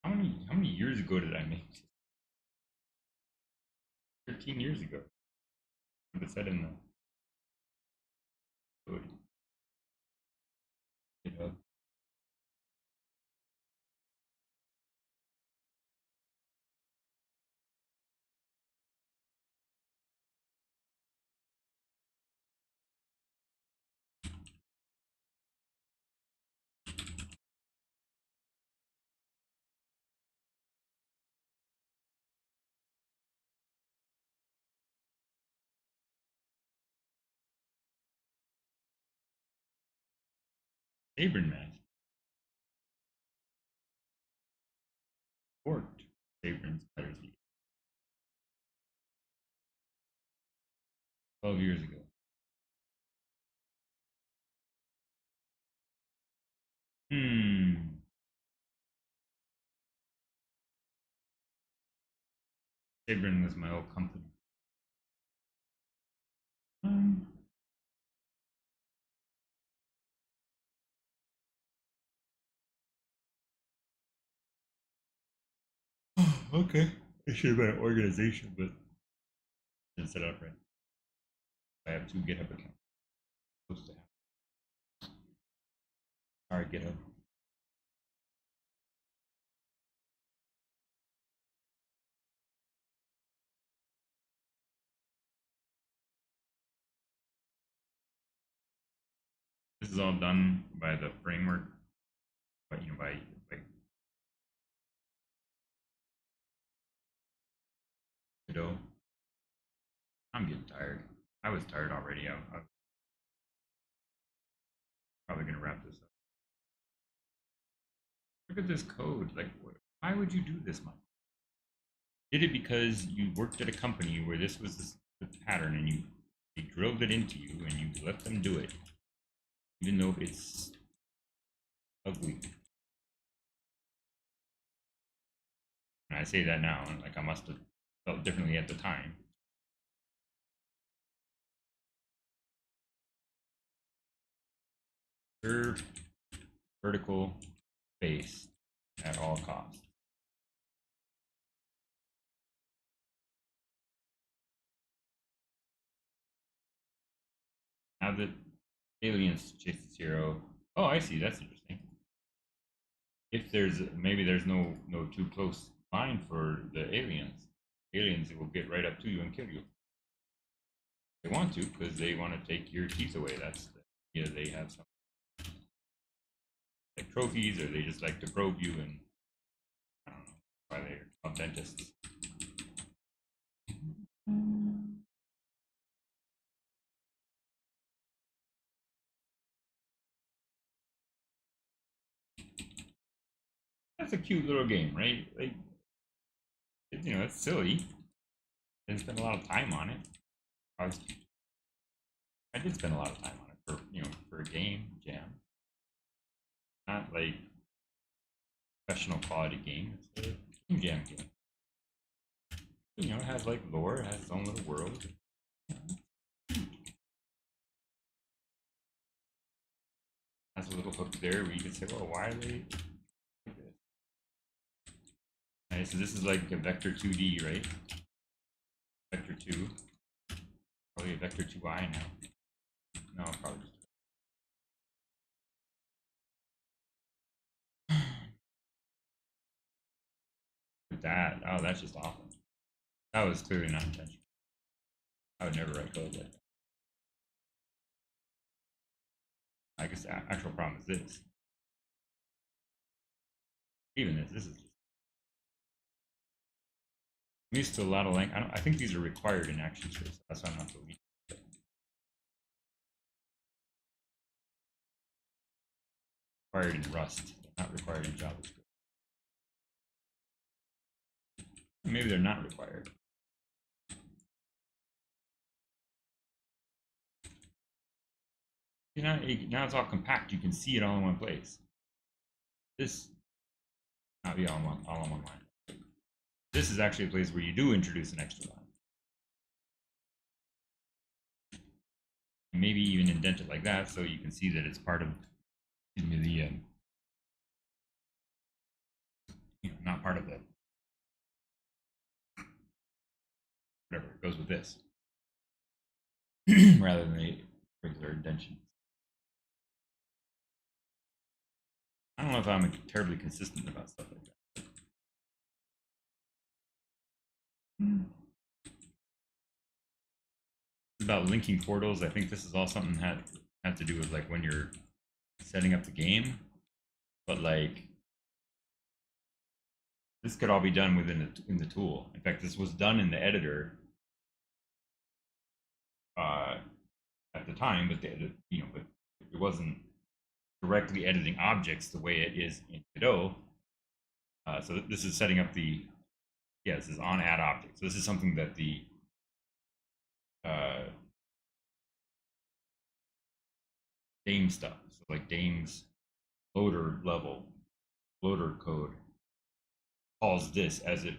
How many years ago did I make this? 13 years ago. It said in the code. GitHub. Abram Math. Forked. Abram's letters. 12 years ago. Hmm. Abram was my old company. Um, okay. It should have been an organization, but didn't set it up right. I have two GitHub accounts. Supposed to have. Sorry, GitHub. This is all done by the framework, but by Godot. I'm getting tired. I was tired already. I'm probably gonna wrap this up. Look at this code. Like, why would you do this, Mike? Did it because you worked at a company where this was the pattern, and they drilled it into you, and you let them do it, even though it's ugly. And I say that now, like I must have felt differently at the time. Serve vertical base at all costs. Now that aliens chase the zero. Oh, I see. That's interesting. If there's no too close line for the aliens will get right up to you and kill you. They want to because they want to take your teeth away. That's they have some like trophies, or they just like to probe you, and I don't know why they're called dentists. That's a cute little game, right? Like it's silly. Didn't spend a lot of time on it. I did spend a lot of time on it for a game jam, not like professional quality game. It's a game jam game. It has like lore, it has its own little world. Has a little hook there where you can say, well, why are they like this? Right, so this is like a vector 2D, right? Vector 2. Probably a vector 2i now. No, probably just. That, oh, that's just awful. That was clearly not intentional. I would never write code like that. I guess the actual problem is this. Even this is. I'm used to a lot of language. I think these are required in ActionSpace. So that's why I'm not deleting. Required in Rust, not required in JavaScript. Maybe they're not required. now it's all compact. You can see it all in one place. This not be all in one line. This is actually a place where you do introduce an extra line. Maybe even indent it like that so you can see that it's part of the not part of the whatever it goes with this rather than the regular indentation. I don't know if I'm terribly consistent about stuff like that. It's about linking portals. I think this is all something that had to do with like when you're setting up the game, but like this could all be done in the tool. In fact, this was done in the editor at the time, but but it wasn't directly editing objects the way it is in Godot. So this is setting up this is on add object. So this is something that the Dame stuff, so like Dame's loader code calls this as it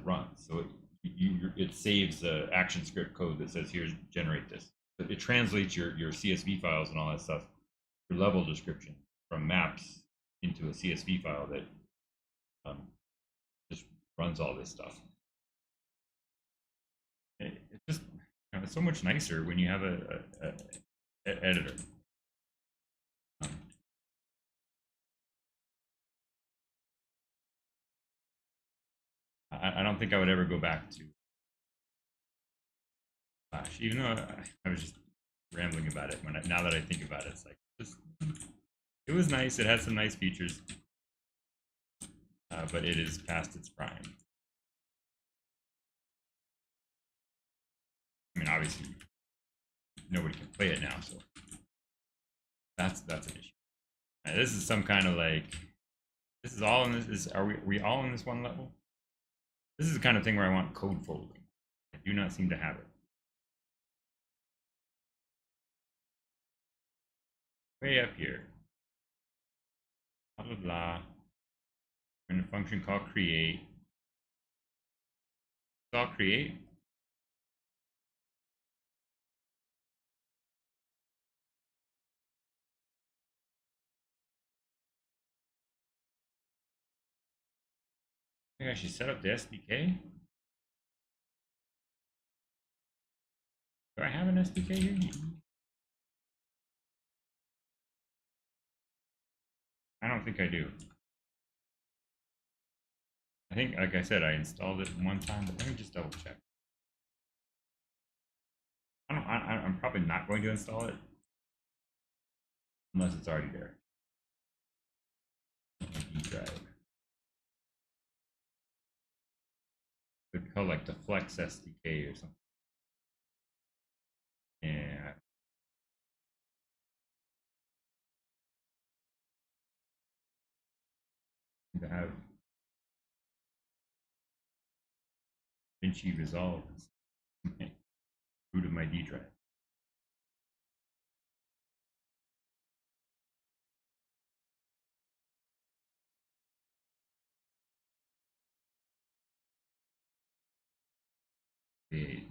runs. So it saves the action script code that says here's generate this. But it translates your CSV files and all that stuff, your level description from maps into a CSV file that just runs all this stuff. It's just it's so much nicer when you have a editor. I don't think I would ever go back to Flash, even though I was just rambling about it. Now that I think about it, it's like it was nice. It had some nice features, but it is past its prime. I mean, obviously, nobody can play it now, so that's an issue. This is some kind of like this is all in this. Are we all in this one level? This is the kind of thing where I want code folding. I do not seem to have it. Way up here. Blah blah blah. We're in a function called create. It's all create. I think I should set up the SDK. Do I have an SDK here? I don't think I do. I think, like I said, I installed it one time, but let me just double check. I'm probably not going to install it unless it's already there. D drive. It would be called like the Flex SDK or something. Yeah. To have Vinci resolve root of my D drive. Okay.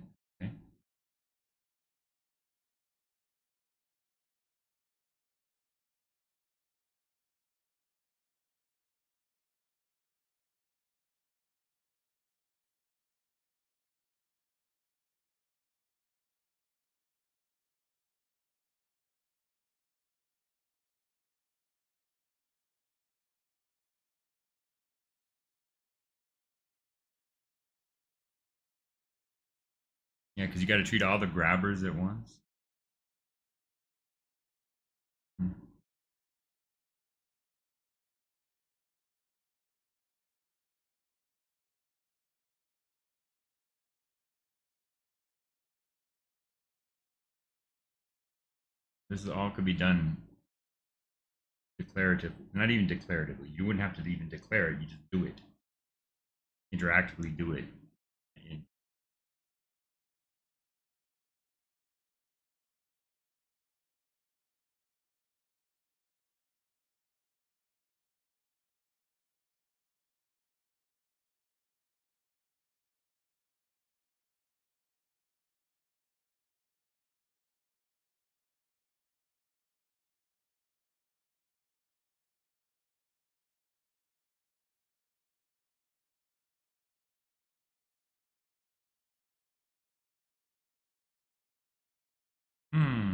Yeah, because you got to treat all the grabbers at once. This is all could be done declaratively, not even declaratively. You wouldn't have to even declare it. You just do it. Interactively do it.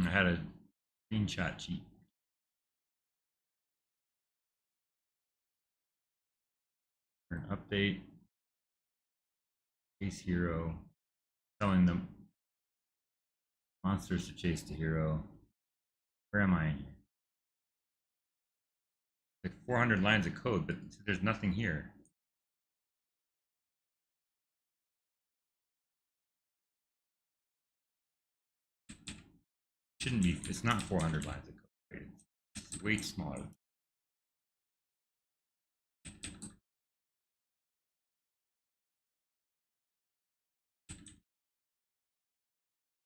I had a screenshot cheat. An update. Chase hero. Telling them monsters to chase the hero. Where am I? Like 400 lines of code, but there's nothing here. Shouldn't be. It's not 400 lines of code. Right? It's way smaller.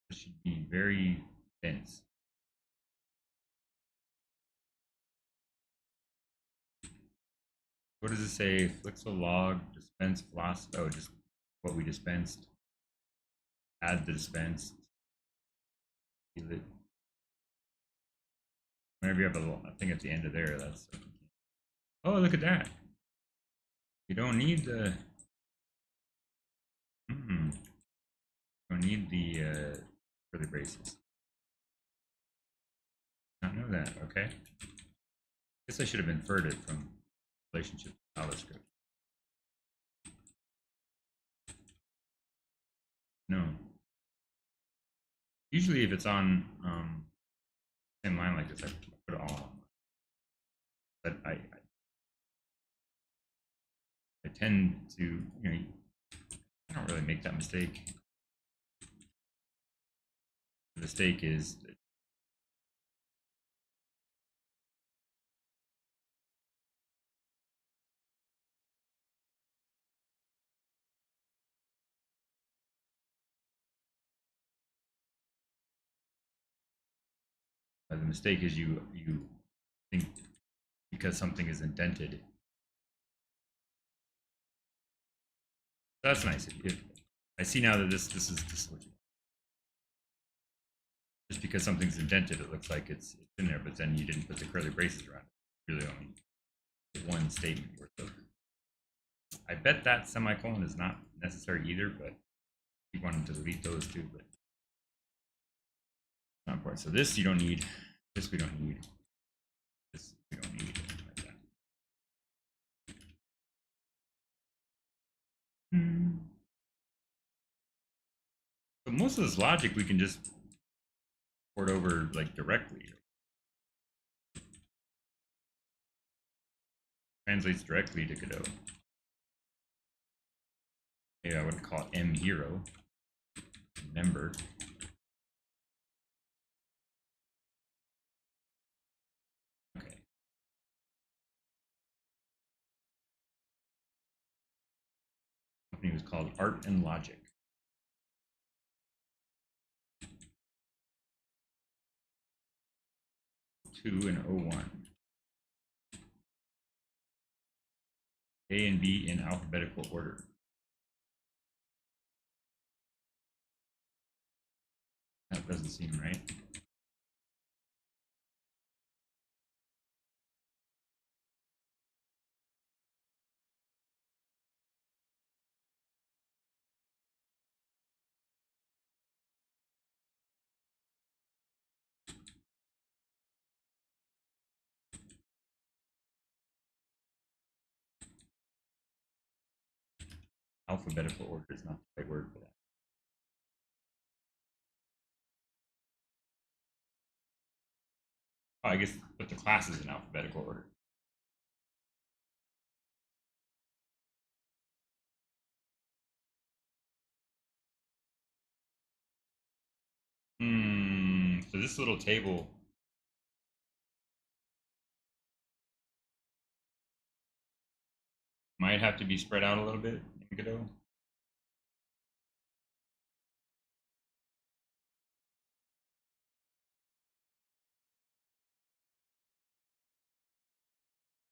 It should be very dense. What does it say? Flixel log dispense velocity. Oh, just what we dispensed. Add the dispensed. Whenever you have a thing at the end of there, that's. Oh, look at that. You don't need the. You don't need the curly braces. Not know that. Okay. Guess I should have inferred it from relationship to JavaScript. No. Usually, if it's on same line like this, I put it all on. But I tend to, I don't really make that mistake. The mistake is that the mistake is you think because something is indented. That's nice. If I see now that this is what you, just because something's indented, it looks like it's in there, but then you didn't put the curly braces around it. Really only one statement worth of. I bet that semicolon is not necessary either, but you want to delete those too, but not important. So this you don't need. This we don't need. This we don't need. Like that. So most of this logic we can just port over like directly. Translates directly to Godot. Maybe I wouldn't call it M hero. Member. Okay. The company was called Art and Logic. Two and 01. A and B in alphabetical order. That doesn't seem right. Alphabetical order is not the right word for that. Oh, I guess put the classes in alphabetical order. So this little table might have to be spread out a little bit in Godot.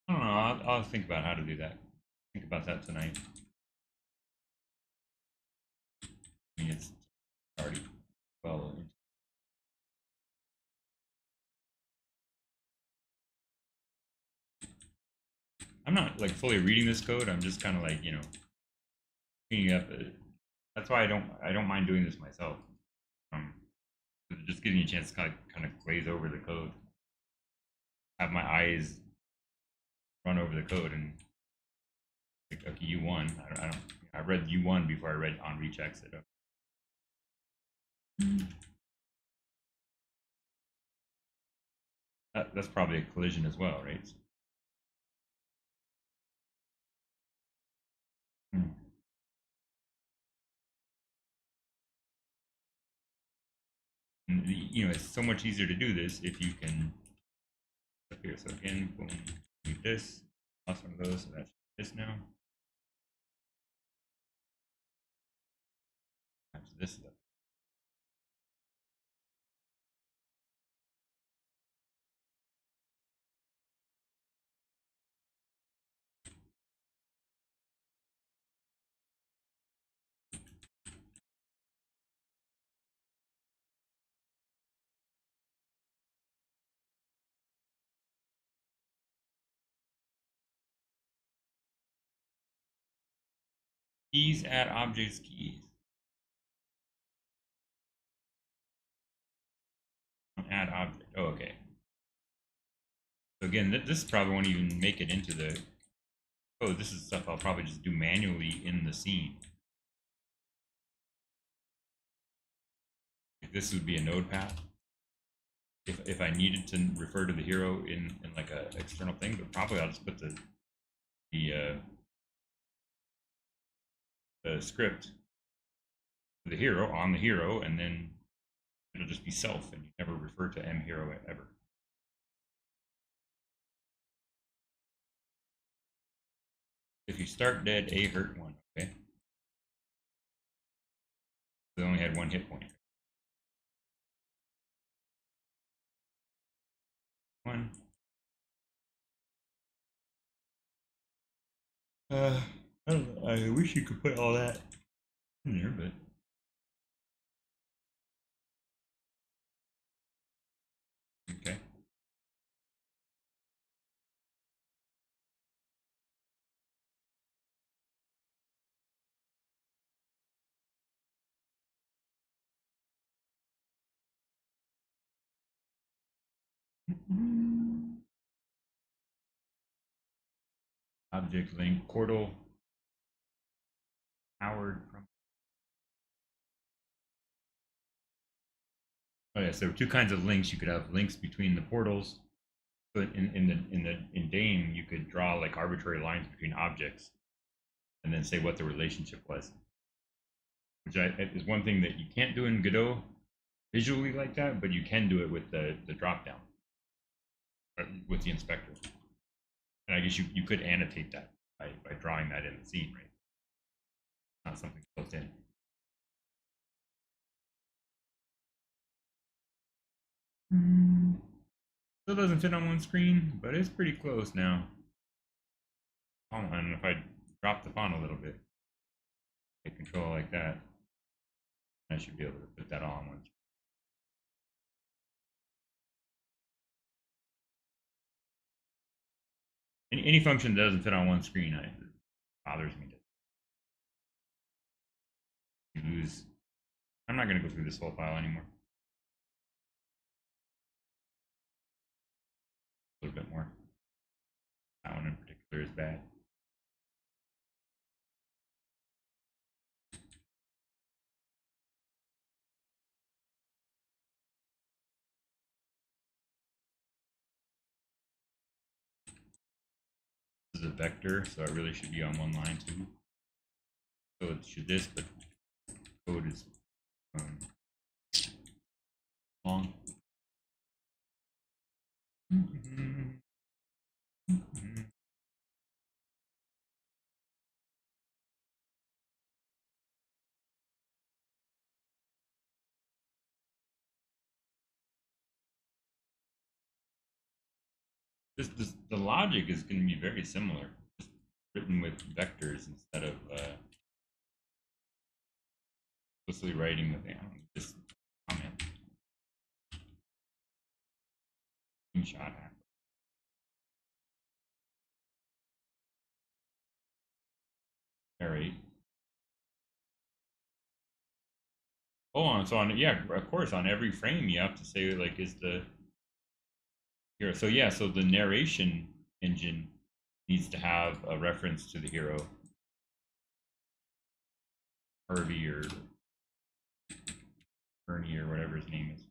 I don't know. I'll think about how to do that. Think about that tonight. I mean, it's already well. I'm not like fully reading this code. I'm just kind of like cleaning up. That's why I don't mind doing this myself. Just giving you a chance to kind of glaze over the code, have my eyes run over the code, and like, okay, U1. I read U1 before I read on reach exit. That's probably a collision as well, right? Hmm. And it's so much easier to do this if you can up here. So again, boom, do this. Lost one of those, so that's this now. Match this up. Keys add objects keys. Add object. Oh, okay. So again, this probably won't even make it into the code. This is stuff I'll probably just do manually in the scene. This would be a node path. If I needed to refer to the hero in like a external thing, but probably I'll just put the script for the hero on the hero, and then it'll just be self, and you never refer to m hero ever. If you start dead, A hurt one. Okay. They only had one hit point. One. I don't know. I wish you could put all that in there, but okay. Object link portal powered from. Oh yeah, so there were two kinds of links. You could have links between the portals, but in Dame you could draw like arbitrary lines between objects, and then say what the relationship was. Which is one thing that you can't do in Godot visually like that, but you can do it with the drop down, with the inspector. And I guess you could annotate that by drawing that in the scene, right? Not something built in. Still doesn't fit on one screen, but it's pretty close now. And if I drop the font a little bit, hit control like that, I should be able to put that all on one screen. Any function that doesn't fit on one screen, it bothers me to lose. I'm not going to go through this whole file anymore. A little bit more. That one in particular is bad. This is a vector, so it really should be on one line too. So it should this, but code is long. The logic is going to be very similar, just written with vectors instead of explicitly writing the thing. Just comment. Screenshot. All right. Oh, on so on, yeah, of course, on every frame you have to say like is the hero. So yeah, so the narration engine needs to have a reference to the hero, Harvey or Ernie or whatever his name is.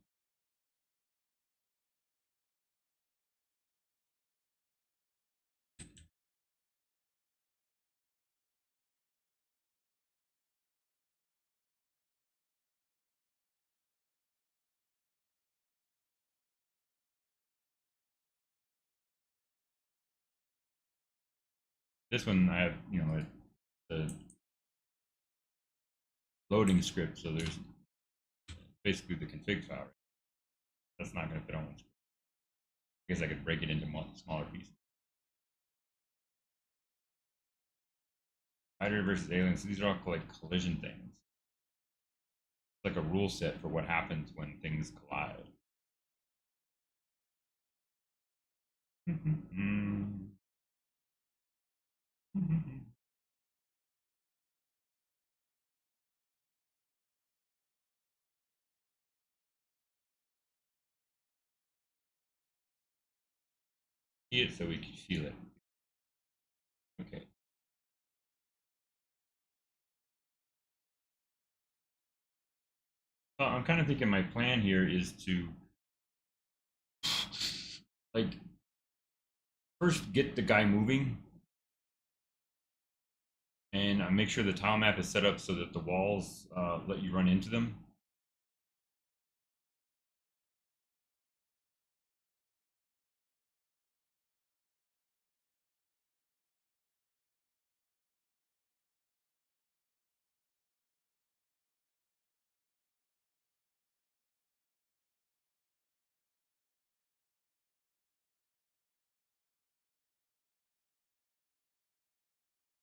This one I have, the loading script, so there's basically the config file. Right? That's not going to fit on one script. I guess I could break it into smaller pieces. Spider versus aliens. So these are all like collision things. It's like a rule set for what happens when things collide. See it so we can feel it. Okay. Well, I'm kind of thinking my plan here is to like first get the guy moving and make sure the tile map is set up so that the walls let you run into them.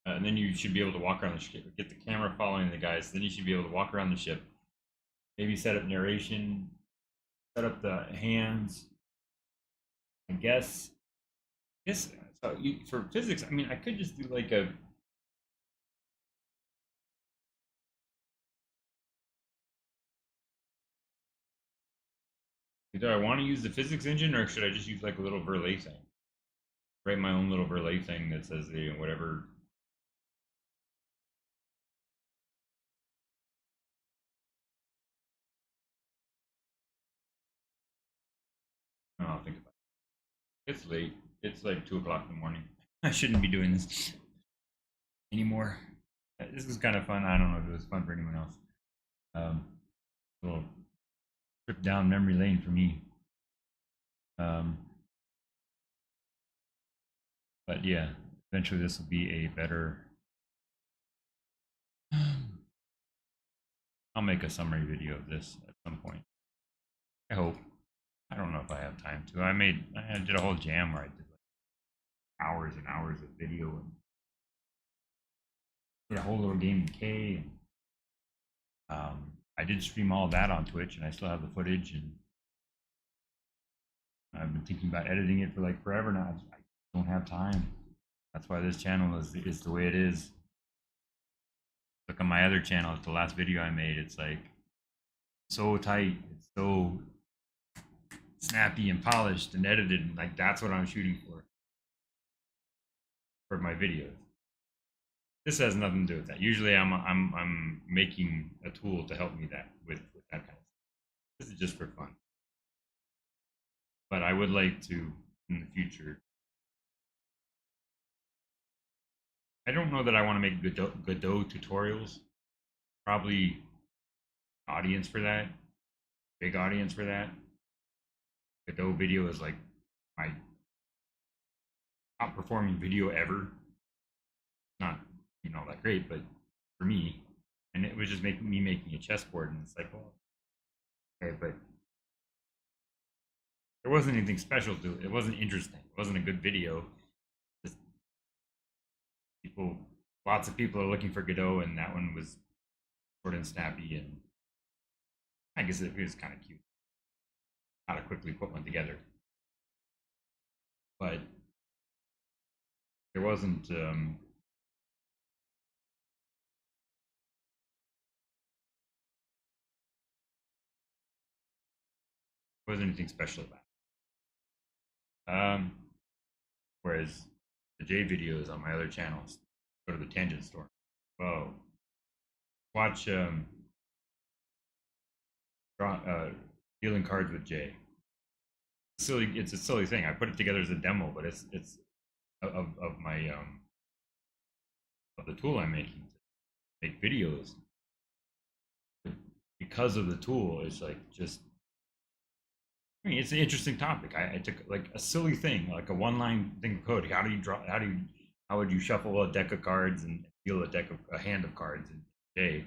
And then you should be able to walk around the ship, get the camera following the guys. Then you should be able to walk around the ship, maybe set up narration, set up the hands. I guess. Yes. So for physics, I mean, I could just do like a. Do I want to use the physics engine, or should I just use like a little Verlet thing? Write my own little Verlet thing that says whatever. I'll think about it. It's late. It's like 2 o'clock in the morning. I shouldn't be doing this anymore. This is kind of fun. I don't know if it was fun for anyone else. A little trip down memory lane for me. Um, but yeah, eventually this will be a better. I'll make a summary video of this at some point. I hope. I don't know if I have time to. I did a whole jam where I did like hours and hours of video and did a whole little game of K. And, I did stream all of that on Twitch, and I still have the footage. And I've been thinking about editing it for like forever now. I don't have time. That's why this channel is the way it is. Look on my other channel, it's the last video I made. It's like so tight. It's so snappy and polished and edited, and like that's what I'm shooting for my videos. This has nothing to do with that. Usually, I'm making a tool to help me with that kind of stuff. This is just for fun. But I would like to in the future. I don't know that I want to make Godot tutorials. Probably audience for that, big audience for that. Godot video is like my top performing video ever. Not that great, but for me, and it was just making a chessboard, and it's like, well, okay, but there wasn't anything special to it. It wasn't interesting. It wasn't a good video. Just lots of people are looking for Godot, and that one was short and snappy, and I guess it was kind of cute. How to quickly put one together, but there wasn't. wasn't anything special about it. Whereas the J videos on my other channels, go to the tangent store. Whoa, watch dealing cards with Jay. Silly, it's a silly thing. I put it together as a demo, but it's of my of the tool I'm making to make videos. Because of the tool, it's like just. I mean, it's an interesting topic. I took like a silly thing, like a one-line thing of code. How do you draw? How would you shuffle a deck of cards and deal a hand of cards in J?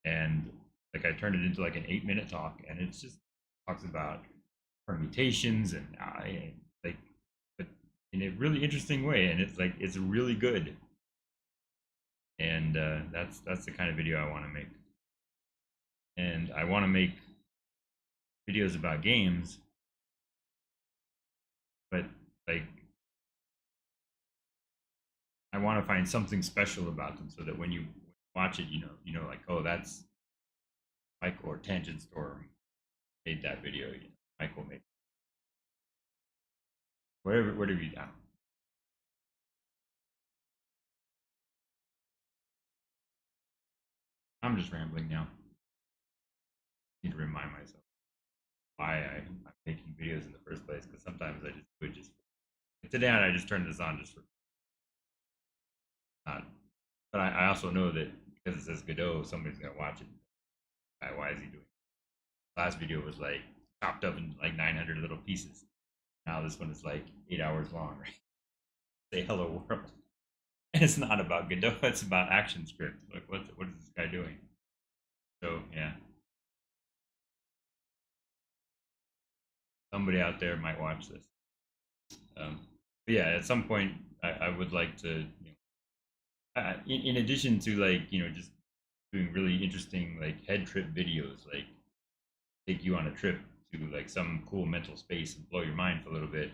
And like I turned it into like an 8-minute talk, and it's just talks about permutations and like, but in a really interesting way, and it's like it's really good. And that's the kind of video I want to make. And I want to make videos about games, but like I want to find something special about them so that when you watch it, you know, like, oh, that's Michael or Tangent Store made that video. You know, Michael made whatever you down. I'm just rambling now. I need to remind myself why I'm making videos in the first place, because sometimes I just do it just. Today I just turned this on just for not. But I also know that because it says Godot, somebody's gonna watch it. Why is he doing it? Last video was like chopped up in like 900 little pieces. Now this one is like 8 hours long, right? Say hello world. And it's not about Godot, it's about ActionScript. Like what is this guy doing? So yeah. Somebody out there might watch this. But yeah, at some point I would like to, in addition to like, just doing really interesting like head trip videos, like take you on a trip to like some cool mental space and blow your mind for a little bit.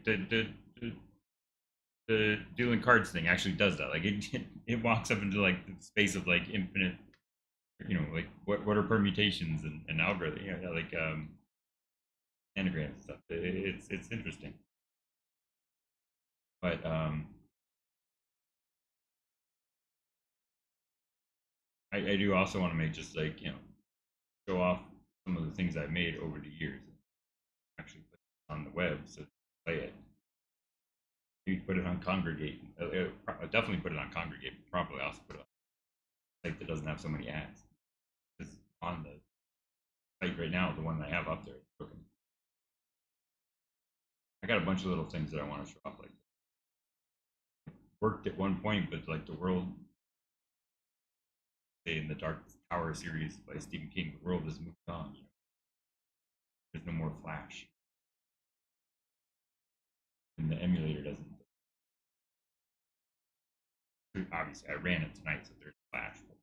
The the dealing cards thing actually does that. Like it walks up into like the space of like infinite, like what are permutations and algorithms, like anagrams and stuff. It's interesting, but I do also want to make just like show off some of the things I've made over the years and actually put it on the web so play it. You put it on Congregate. Definitely put it on Congregate. But probably also put it on a site that doesn't have so many ads. Because on the site right now, the one that I have up there is broken. I got a bunch of little things that I want to show off. Like worked at one point, but like the world, say in the Dark Tower series by Stephen King, the world has moved on. There's no more Flash, and the emulator doesn't. Obviously, I ran it tonight, so there's Flash. But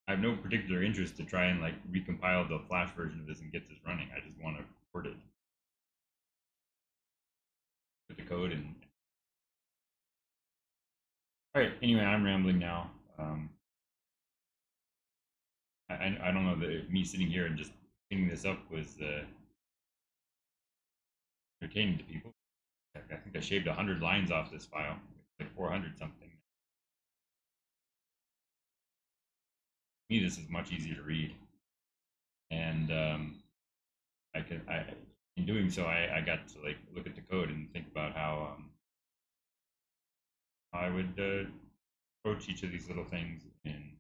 I have no particular interest to try and like recompile the Flash version of this and get this running. I just want to port it with the code and. All right. Anyway, I'm rambling now. I don't know that me sitting here and just cleaning this up was entertaining to people. I think I shaved 100 lines off this file, like 400 something. To me, this is much easier to read, and in doing so, I got to like look at the code and think about how I would approach each of these little things in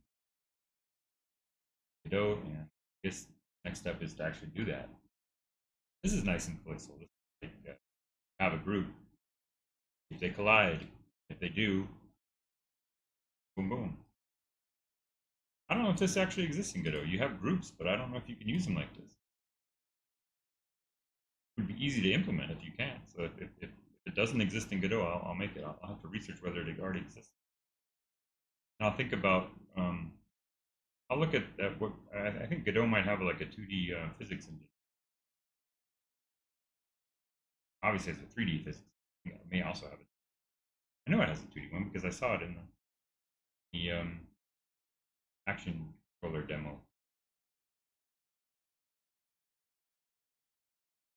Godot, and I guess next step is to actually do that. This is nice and flexible. Like, have a group. If they collide, if they do, boom, boom. I don't know if this actually exists in Godot. You have groups, but I don't know if you can use them like this. It would be easy to implement if you can. So if it doesn't exist in Godot, I'll make it. I'll have to research whether it already exists. And I'll think about. I'll look at what I think Godot might have like a 2D physics engine. Obviously, it's a 3D physics. It may also have it. I know it has a 2D one because I saw it in the action controller demo.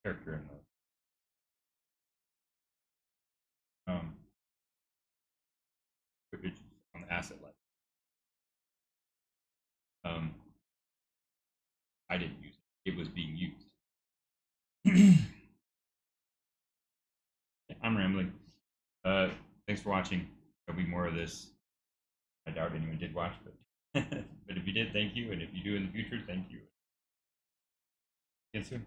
Character in the footage on the asset level. I didn't use it. It was being used. I'm rambling. Thanks for watching. There'll be more of this. I doubt anyone did watch, but but if you did, thank you. And if you do in the future, thank you. See you soon.